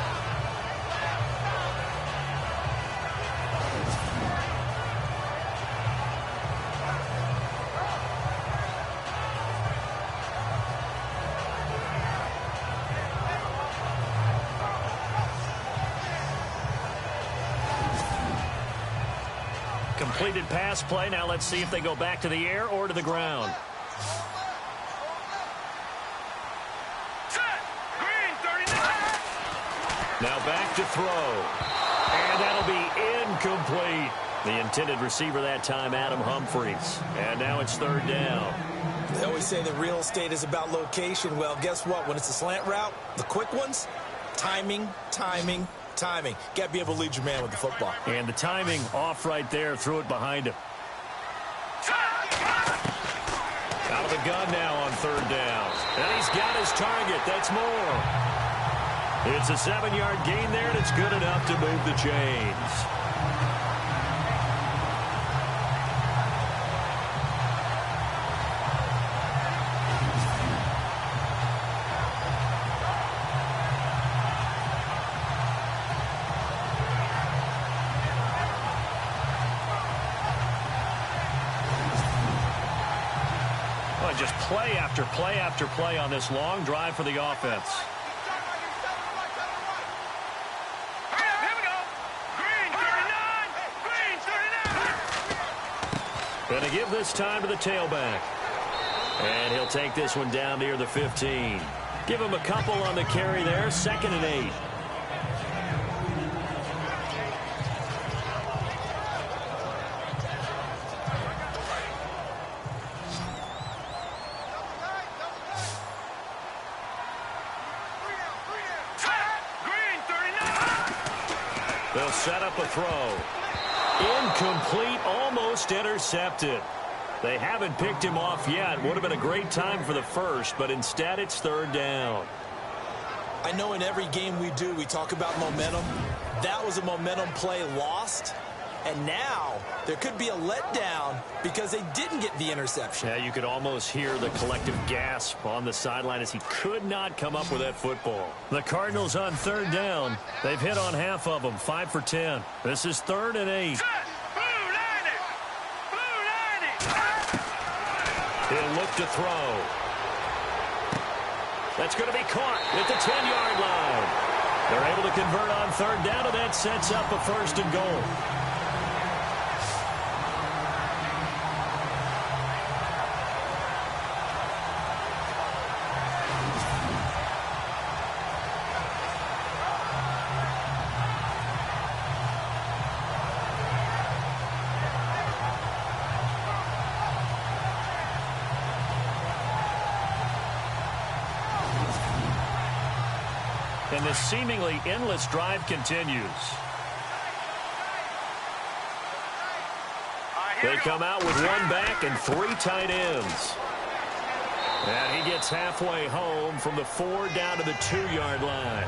Completed pass play. Now let's see if they go back to the air or to the ground. Set. Green, 39. Now back to throw. And that'll be incomplete. The intended receiver that time, Adam Humphries. And now it's third down. They always say that real estate is about location. Well, guess what? When it's a slant route, the quick ones, timing. Got to be able to lead your man with the football. And the timing off right there. Threw it behind him. Out of the gun now on third down. And he's got his target. That's Moore. It's a 7-yard gain there, and it's good enough to move the chains. Just play after play after play on this long drive for the offense. Here we go. Green, 39. Green, 39. Going to give this time to the tailback. And he'll take this one down near the 15. Give him a couple on the carry there. 2nd and 8. They'll set up a throw. Incomplete, almost intercepted. They haven't picked him off yet. Would have been a great time for the first, but instead it's third down. I know in every game we do, we talk about momentum. That was a momentum play lost. And now there could be a letdown because they didn't get the interception. Yeah, you could almost hear the collective gasp on the sideline as he could not come up with that football. The Cardinals on third down. They've hit on half of them, 5 for 10. This is 3rd and 8. He'll look to throw. That's going to be caught at the 10-yard line. They're able to convert on third down, and that sets up a 1st and goal. And this seemingly endless drive continues. They come out with 1 back and 3 tight ends. And he gets halfway home from the 4 down to the 2-yard line.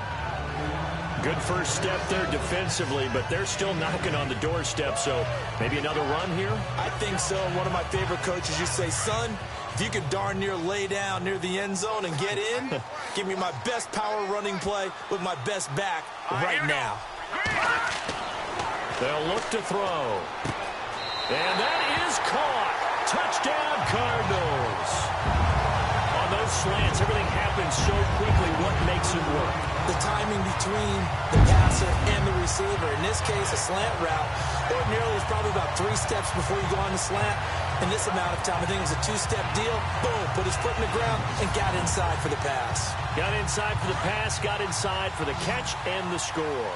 Good first step there defensively, but they're still knocking on the doorstep, so maybe another run here? I think so. One of my favorite coaches used to say, son, if you could darn near lay down near the end zone and get in, give me my best power running play with my best back right now. They'll look to throw. And that is caught. Touchdown, Cardinals. On those slants, everything happens so quickly. What makes it work? The timing between the passer and the receiver. In this case, a slant route. Ordinarily, it's probably about 3 steps before you go on the slant. In this amount of time, I think it was a 2-step deal. Boom, put his foot in the ground and got inside for the pass. Got inside for the pass, got inside for the catch and the score.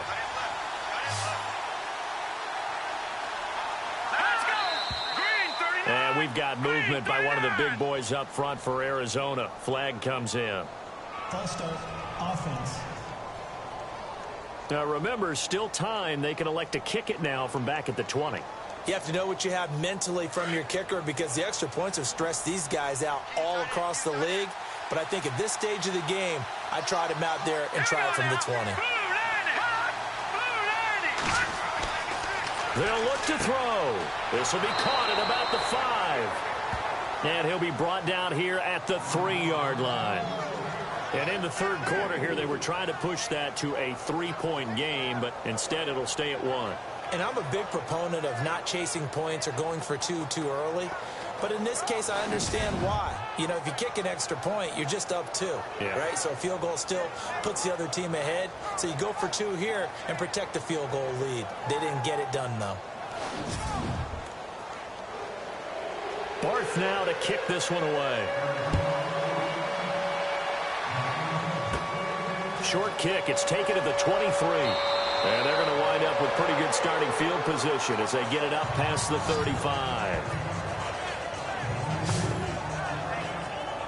we've got movement by one of the big boys up front for Arizona. Flag comes in. False start, offense. Now remember, still time. They can elect to kick it now from back at the 20. You have to know what you have mentally from your kicker because the extra points have stressed these guys out all across the league. But I think at this stage of the game, I tried him out there and try it from the 20. They'll look to throw. This will be caught at about the 5. And he'll be brought down here at the 3-yard line. And in the third quarter here, they were trying to push that to a 3-point game, but instead it'll stay at 1. And I'm a big proponent of not chasing points or going for two too early. But in this case, I understand why. You know, if you kick an extra point, you're just up 2, right? So a field goal still puts the other team ahead. So you go for 2 here and protect the field goal lead. They didn't get it done, though. Barth now to kick this one away. Short kick. It's taken to the 23. And they're going to wind up with pretty good starting field position as they get it up past the 35.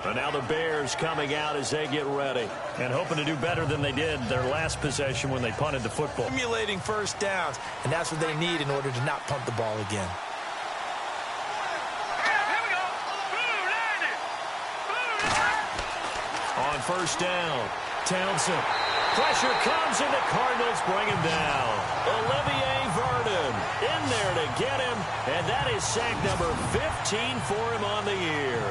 And now the Bears coming out as they get ready and hoping to do better than they did their last possession when they punted the football. Accumulating first downs, and that's what they need in order to not punt the ball again. On first down, Townsend. Pressure comes, and the Cardinals bring him down. Olivier Vernon in there to get him, and that is sack number 15 for him on the year.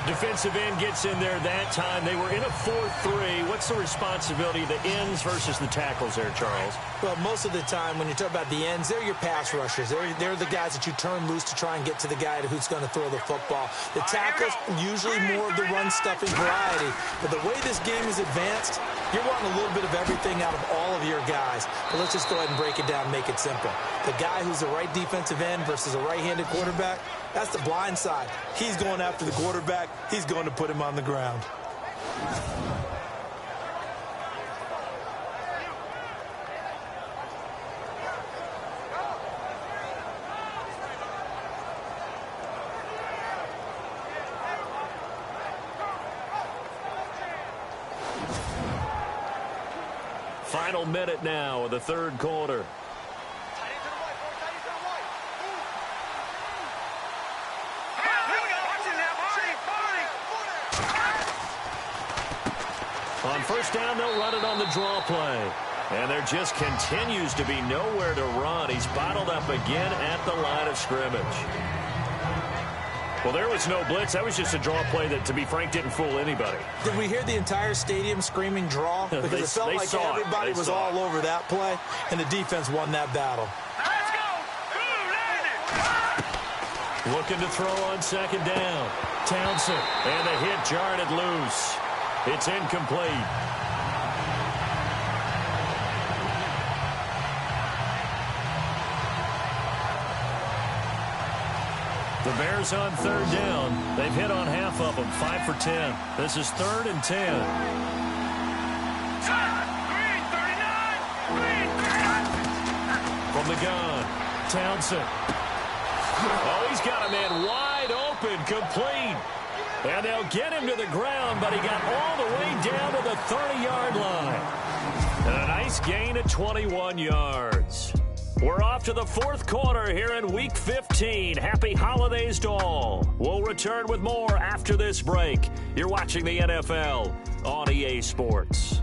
Defensive end gets in there that time. They were in a 4-3. What's the responsibility of the ends versus the tackles there, Charles? Well, most of the time when you talk about the ends, they're your pass rushers. They're the guys that you turn loose to try and get to the guy who's going to throw the football. The tackles, usually more of the run-stuffing variety. But the way this game is advanced, you're wanting a little bit of everything out of all of your guys. But let's just go ahead and break it down and make it simple. The guy who's the right defensive end versus a right-handed quarterback, that's the blind side. He's going after the quarterback. He's going to put him on the ground. Final minute now of the third quarter. On first down, they'll run it on the draw play. And there just continues to be nowhere to run. He's bottled up again at the line of scrimmage. Well, there was no blitz. That was just a draw play that, to be frank, didn't fool anybody. Did we hear the entire stadium screaming draw? Because it felt like everybody was all over that play, and the defense won that battle. Looking to throw on second down. Townsend, and the hit jarred loose. It's incomplete. The Bears on third down. They've hit on half of them, 5 for 10. This is 3rd and 10. From the gun, Townsend. Oh, he's got a man wide open, complete. And they'll get him to the ground, but he got all the way down to the 30-yard line. And a nice gain of 21 yards. We're off to the fourth quarter here in Week 15. Happy holidays to all. We'll return with more after this break. You're watching the NFL on EA Sports.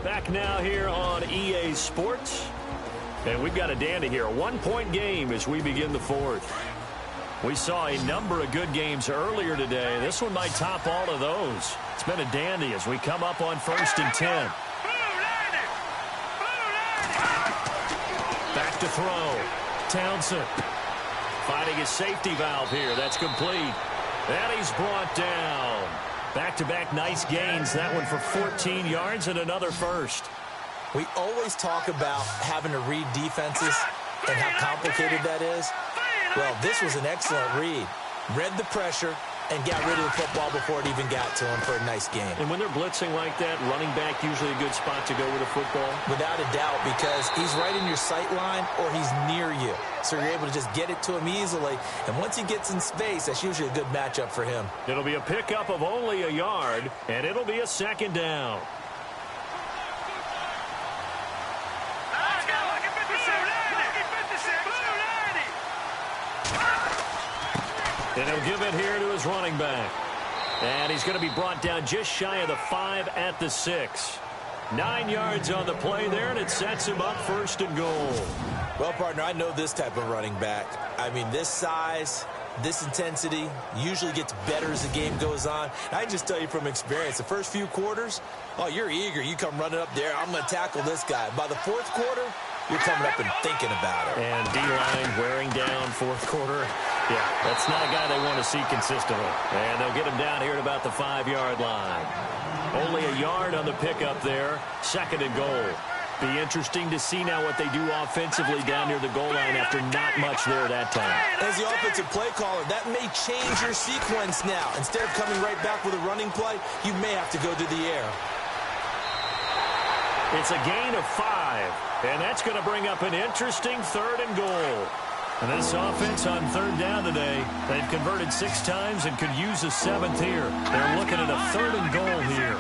Back now here on EA Sports. And we've got a dandy here. A 1-point game as we begin the fourth. We saw a number of good games earlier today. This one might top all of those. It's been a dandy as we come up on 1st and 10. Back to throw. Townsend finding his safety valve here. That's complete. And he's brought down. Back-to-back nice gains. That one for 14 yards and another first. We always talk about having to read defenses and how complicated that is. Well, this was an excellent read. Read the pressure, and got rid of the football before it even got to him for a nice game. And when they're blitzing like that, running back usually a good spot to go with a football? Without a doubt, because he's right in your sight line or he's near you. So you're able to just get it to him easily. And once he gets in space, that's usually a good matchup for him. It'll be a pickup of only a yard, and it'll be a second down. And he'll give it here to his running back. And he's going to be brought down just shy of the 5 at the 6. 9 yards on the play there, and it sets him up first and goal. Well, partner, I know this type of running back. I mean, this size, this intensity usually gets better as the game goes on. I can just tell you from experience, the first few quarters, oh, you're eager. You come running up there, I'm going to tackle this guy. By the fourth quarter, you're coming up and thinking about it. And D-line wearing down fourth quarter. Yeah, that's not a guy they want to see consistently. And they'll get him down here at about the 5-yard line. Only a yard on the pickup there. Second and goal. Be interesting to see now what they do offensively down near the goal line after not much there that time. As the offensive play caller, that may change your sequence now. Instead of coming right back with a running play, you may have to go to the air. It's a gain of 5, and that's going to bring up an interesting third and goal. And this offense on third down today, they've converted 6 times and could use a 7th here. They're looking at a third and goal here.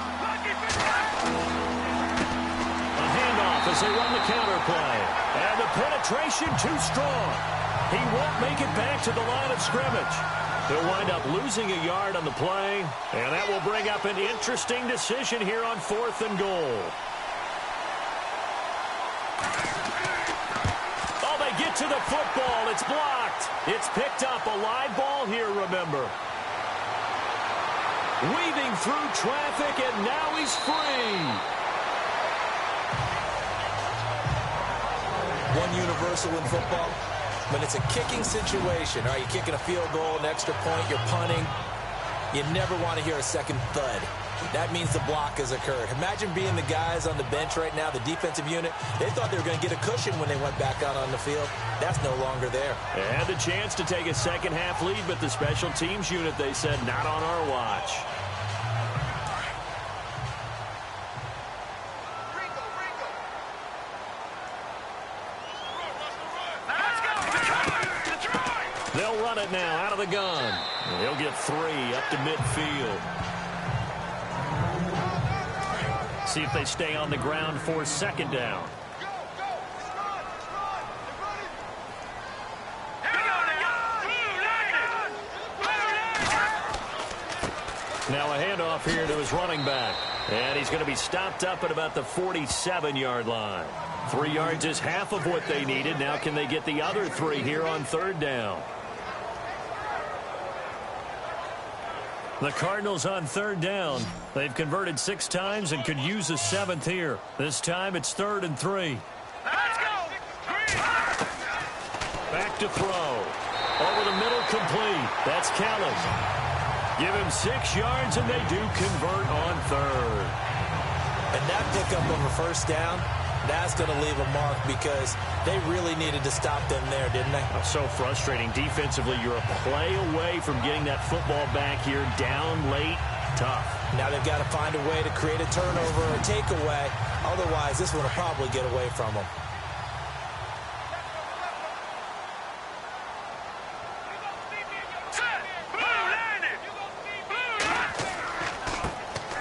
A handoff as they run the counter play. And the penetration too strong. He won't make it back to the line of scrimmage. He'll wind up losing a yard on the play, and that will bring up an interesting decision here on 4th and goal. Get to the football. It's blocked. It's picked up. A live ball here, remember. Weaving through traffic, and now he's free. One universal in football, when it's a kicking situation, all right, you're kicking a field goal, an extra point, you're punting, you never want to hear a second thud. That means the block has occurred. Imagine being the guys on the bench right now, the defensive unit. They thought they were going to get a cushion when they went back out on the field. That's no longer there. They had the chance to take a second-half lead, but the special teams unit, they said, not on our watch. They'll run it now out of the gun. They'll get 3 up to midfield. See if they stay on the ground for second down. Now a handoff here to his running back. And he's going to be stopped up at about the 47-yard line. 3 yards is half of what they needed. Now can they get the other 3 here on third down? The Cardinals on third down. They've converted 6 times and could use a 7th here. This time it's 3rd and 3. Let's go! Back to throw. Over the middle, complete. That's Kelly. Give him 6 yards, and they do convert on third. And that pickup of a first down, that's going to leave a mark because they really needed to stop them there, didn't they? So frustrating. Defensively, you're a play away from getting that football back here down late. Tough. Now they've got to find a way to create a turnover or a takeaway. Otherwise, this one will probably get away from them.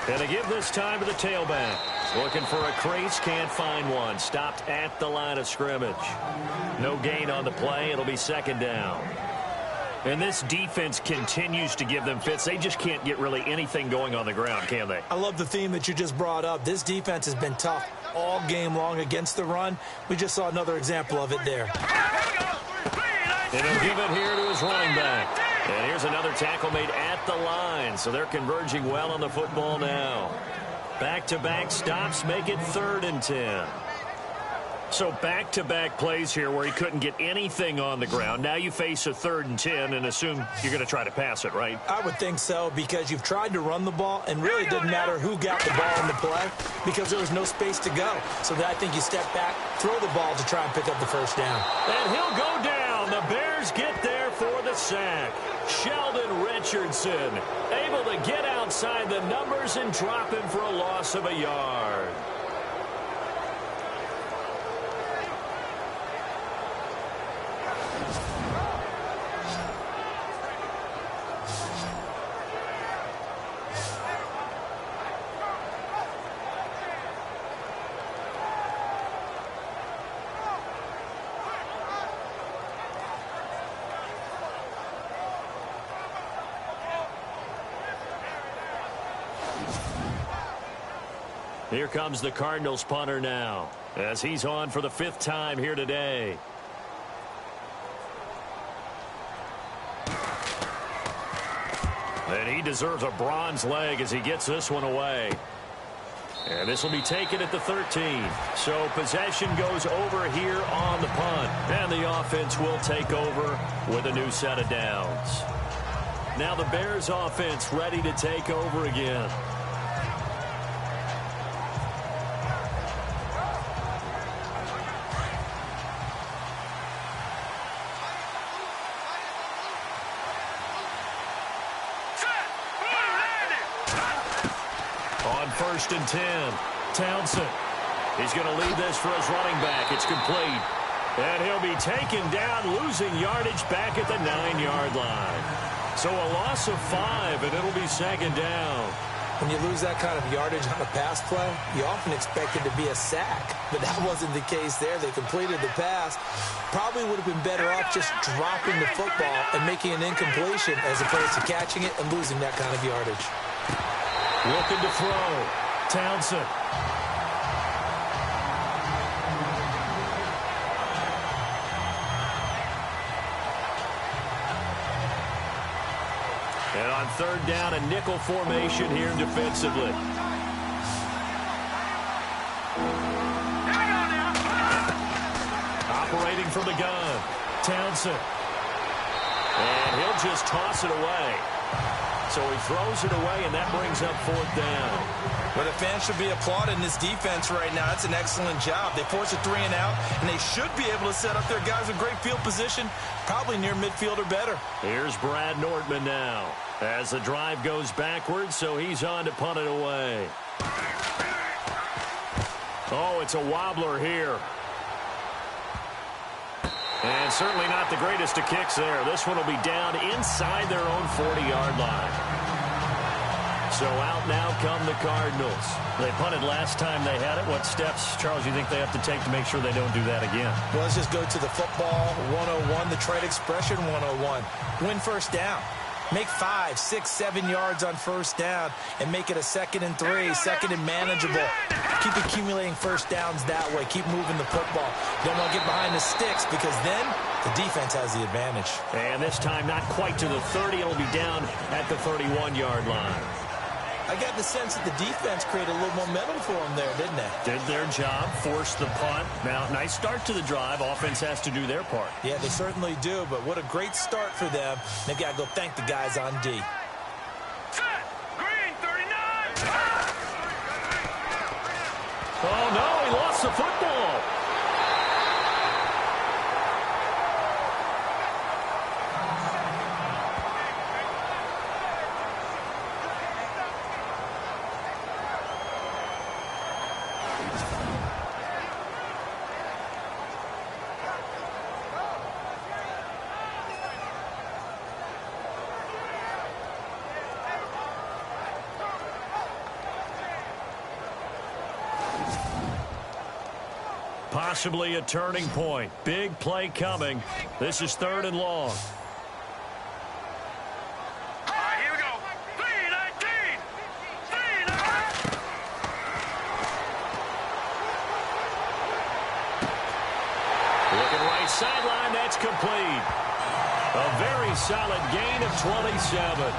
And they give this time to the tailback. Looking for a crease, can't find one. Stopped at the line of scrimmage. No gain on the play. It'll be second down. And this defense continues to give them fits. They just can't get really anything going on the ground, can they? I love the theme that you just brought up. This defense has been tough all game long against the run. We just saw another example of it there. And he'll give it here to his running back. And here's another tackle made at the line. So they're converging well on the football now. Back-to-back stops make it 3rd and 10. So back-to-back plays here where he couldn't get anything on the ground. Now you face a 3rd and 10 and assume you're going to try to pass it, right? I would think so because you've tried to run the ball and really it didn't matter who got the ball in the play because there was no space to go. So I think you step back, throw the ball to try and pick up the first down. And he'll go down. The Bears get there there for the sack. Sheldon Richardson able to get outside the numbers and drop him for a loss of a yard. Here comes the Cardinals punter now, as he's on for the 5th time here today. And he deserves a bronze leg as he gets this one away. And this will be taken at the 13. So possession goes over here on the punt. And the offense will take over with a new set of downs. Now the Bears offense ready to take over again. First and 10. Townsend. He's going to lead this for his running back. It's complete. And he'll be taken down, losing yardage back at the 9-yard line. So a loss of 5, and it'll be 2nd down. When you lose that kind of yardage on a pass play, you often expect it to be a sack. But that wasn't the case there. They completed the pass. Probably would have been better off just dropping the football and making an incompletion as opposed to catching it and losing that kind of yardage. Looking to throw. Townsend. And on 3rd down, a nickel formation here defensively. Operating from the gun. Townsend. And he'll just toss it away. So he throws it away, and that brings up 4th down. Well, the fans should be applauding this defense right now. That's an excellent job. They force a 3 and out, and they should be able to set up their guys in great field position, probably near midfield or better. Here's Brad Nortman now as the drive goes backwards, so he's on to punt it away. Oh, it's a wobbler here. And certainly not the greatest of kicks there. This one will be down inside their own 40-yard line. So out now come the Cardinals. They punted last time they had it. What steps, Charles, you think they have to take to make sure they don't do that again? Well, let's just go to the football 101, the trade expression 101. Win first down. Make 5, 6, 7 yards on first down and make it a 2nd and 3, 2nd and manageable. Keep accumulating first downs that way. Keep moving the football. Don't want to get behind the sticks because then the defense has the advantage. And this time not quite to the 30. It'll be down at the 31-yard line. I got the sense that the defense created a little momentum for them there, didn't they? Did their job, forced the punt. Now, nice start to the drive. Offense has to do their part. Yeah, they certainly do, but what a great start for them. They've got to go thank the guys on D. Set. Green, 39. Oh, no, he lost the football. Possibly a turning point. Big play coming. This is 3rd and long. All right, here we go. 3-19. 3-19. Looking right sideline. That's complete. A very solid gain of 27.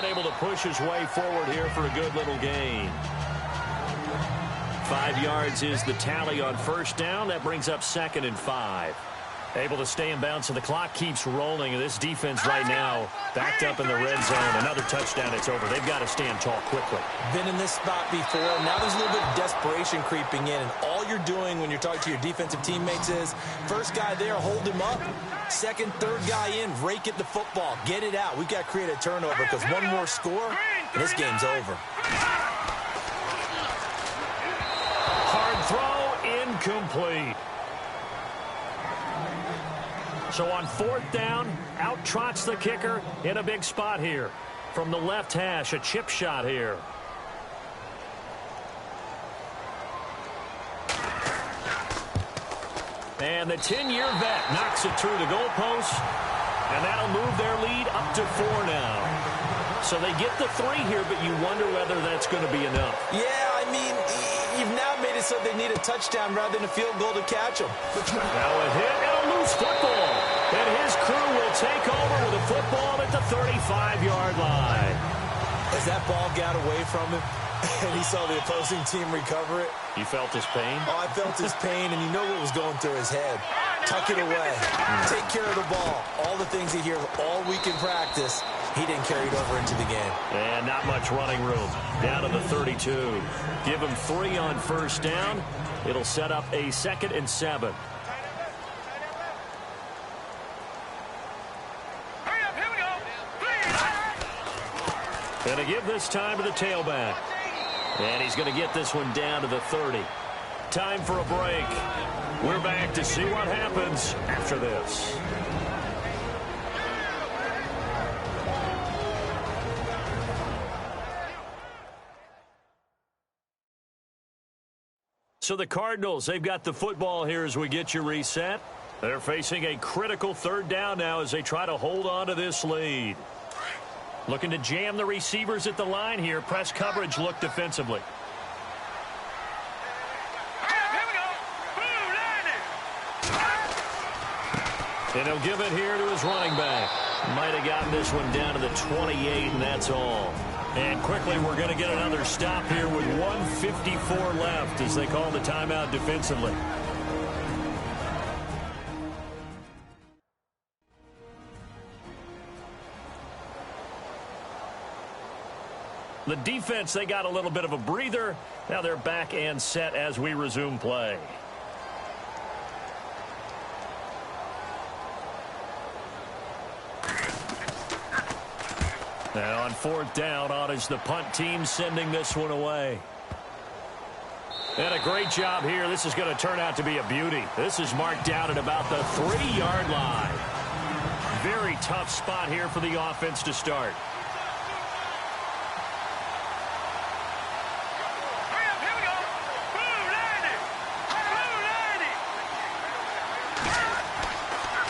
Able to push his way forward here for a good little gain. 5 yards is the tally on first down. That brings up 2nd and 5. Able to stay in bounds, so the clock keeps rolling. And this defense right now backed up in the red zone. Another touchdown, it's over. They've got to stand tall quickly. Been in this spot before. Now there's a little bit of desperation creeping in. And all you're doing when you're talking to your defensive teammates is, first guy there, hold him up. Second, third guy in, rake at the football. Get it out. We've got to create a turnover because one more score, and this game's over. Hard throw, incomplete. So on 4th down, out trots the kicker in a big spot here. From the left hash, a chip shot here. And the 10-year vet knocks it through the goalpost, and that'll move their lead up to 4 now. So they get the 3 here, but you wonder whether that's going to be enough. Yeah, I mean, you've now made it so they need a touchdown rather than a field goal to catch them. Now a hit and a loose football. And his crew will take over with a football at the 35-yard line. As that ball got away from him, and he saw the opposing team recover it. You felt his pain? Oh, I felt his pain, and you know what was going through his head. Tuck it away. Take care of the ball. All the things he hears all week in practice, he didn't carry it over into the game. And not much running room. Down to the 32. Give him 3 on first down. It'll set up a 2nd and 7. Going to give this time to the tailback. And he's going to get this one down to the 30. Time for a break. We're back to see what happens after this. So the Cardinals, they've got the football here as we get you reset. They're facing a critical 3rd down now as they try to hold on to this lead. Looking to jam the receivers at the line here. Press coverage look defensively. And he'll give it here to his running back. Might have gotten this one down to the 28, and that's all. And quickly, we're going to get another stop here with 1:54 left as they call the timeout defensively. The defense, they got a little bit of a breather. Now they're back and set as we resume play. Now on 4th down, on is the punt team sending this one away. And a great job here. This is going to turn out to be a beauty. This is marked out at about the 3-yard line. Very tough spot here for the offense to start.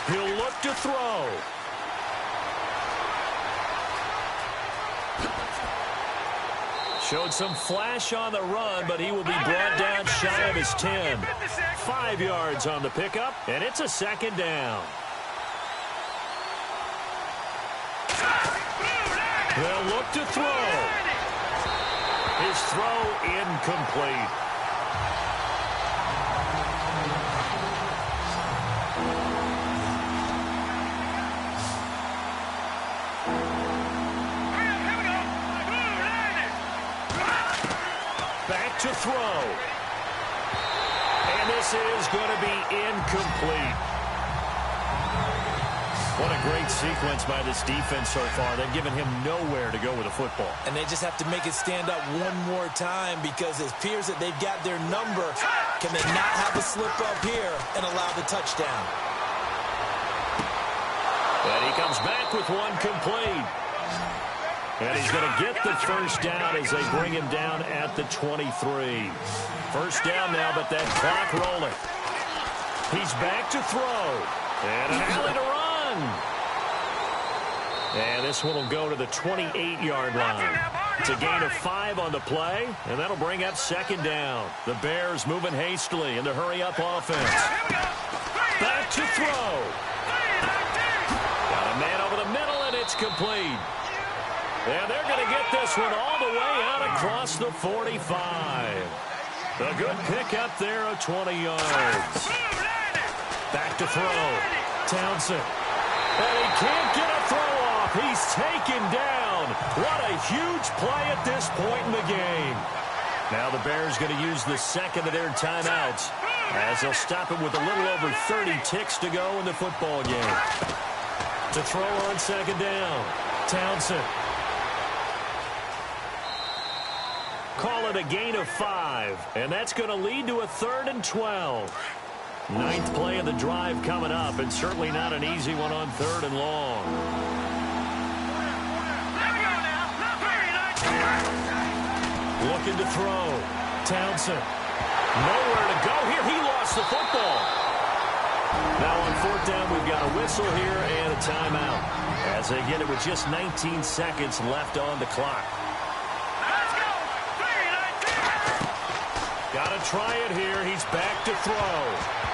He'll look to throw. Showed some flash on the run, but he will be brought down shy of his 10. 5 yards on the pickup, and it's a 2nd down. They'll look to throw. His throw incomplete. To throw. And this is going to be incomplete. What a great sequence by this defense so far. They've given him nowhere to go with the football. And they just have to make it stand up one more time because it appears that they've got their number. Can they not have a slip up here and allow the touchdown? And he comes back with one complete. And he's going to get the first down as they bring him down at the 23. First down now, but that clock rolling. He's back to throw. And an alley to run. And this one will go to the 28-yard line. It's a gain of 5 on the play, and that'll bring up 2nd down. The Bears moving hastily in the hurry-up offense. Back to throw. Got a man over the middle, and it's complete. And they're going to get this one all the way out across the 45. A good pickup there of 20 yards. Back to throw. Townsend. And he can't get a throw off. He's taken down. What a huge play at this point in the game. Now the Bears going to use the second of their timeouts as they'll stop it with a little over 30 ticks to go in the football game. To throw on second down. Townsend. Call it a gain of 5, and that's going to lead to a 3rd and 12. Ninth play of the drive coming up, and certainly not an easy one on 3rd and long. Looking to throw. Townsend. Nowhere to go here. He lost the football. Now on 4th down, we've got a whistle here and a timeout as they get it with just 19 seconds left on the clock. Got to try it here. He's back to throw.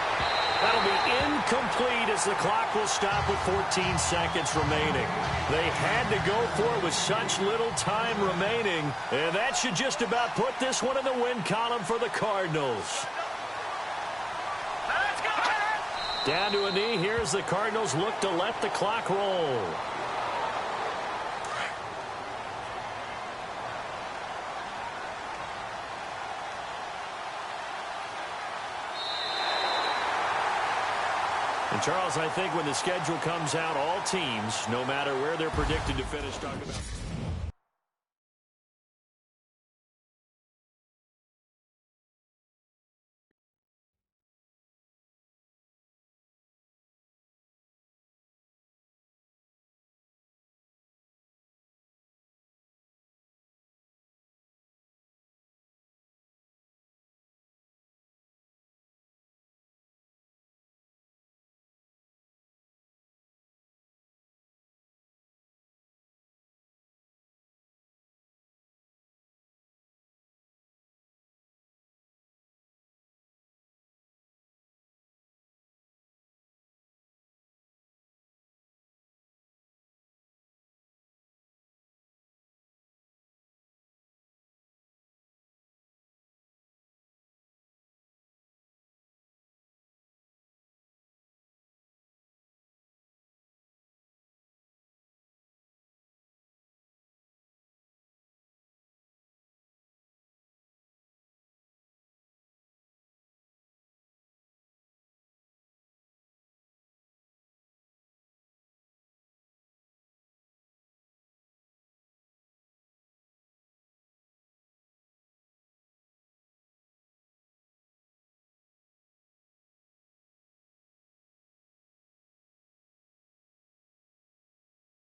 That'll be incomplete as the clock will stop with 14 seconds remaining. They had to go for it with such little time remaining, and that should just about put this one in the win column for the Cardinals. Down to a knee here as the Cardinals look to let the clock roll. And Charles, I think when the schedule comes out, all teams, no matter where they're predicted to finish, talk about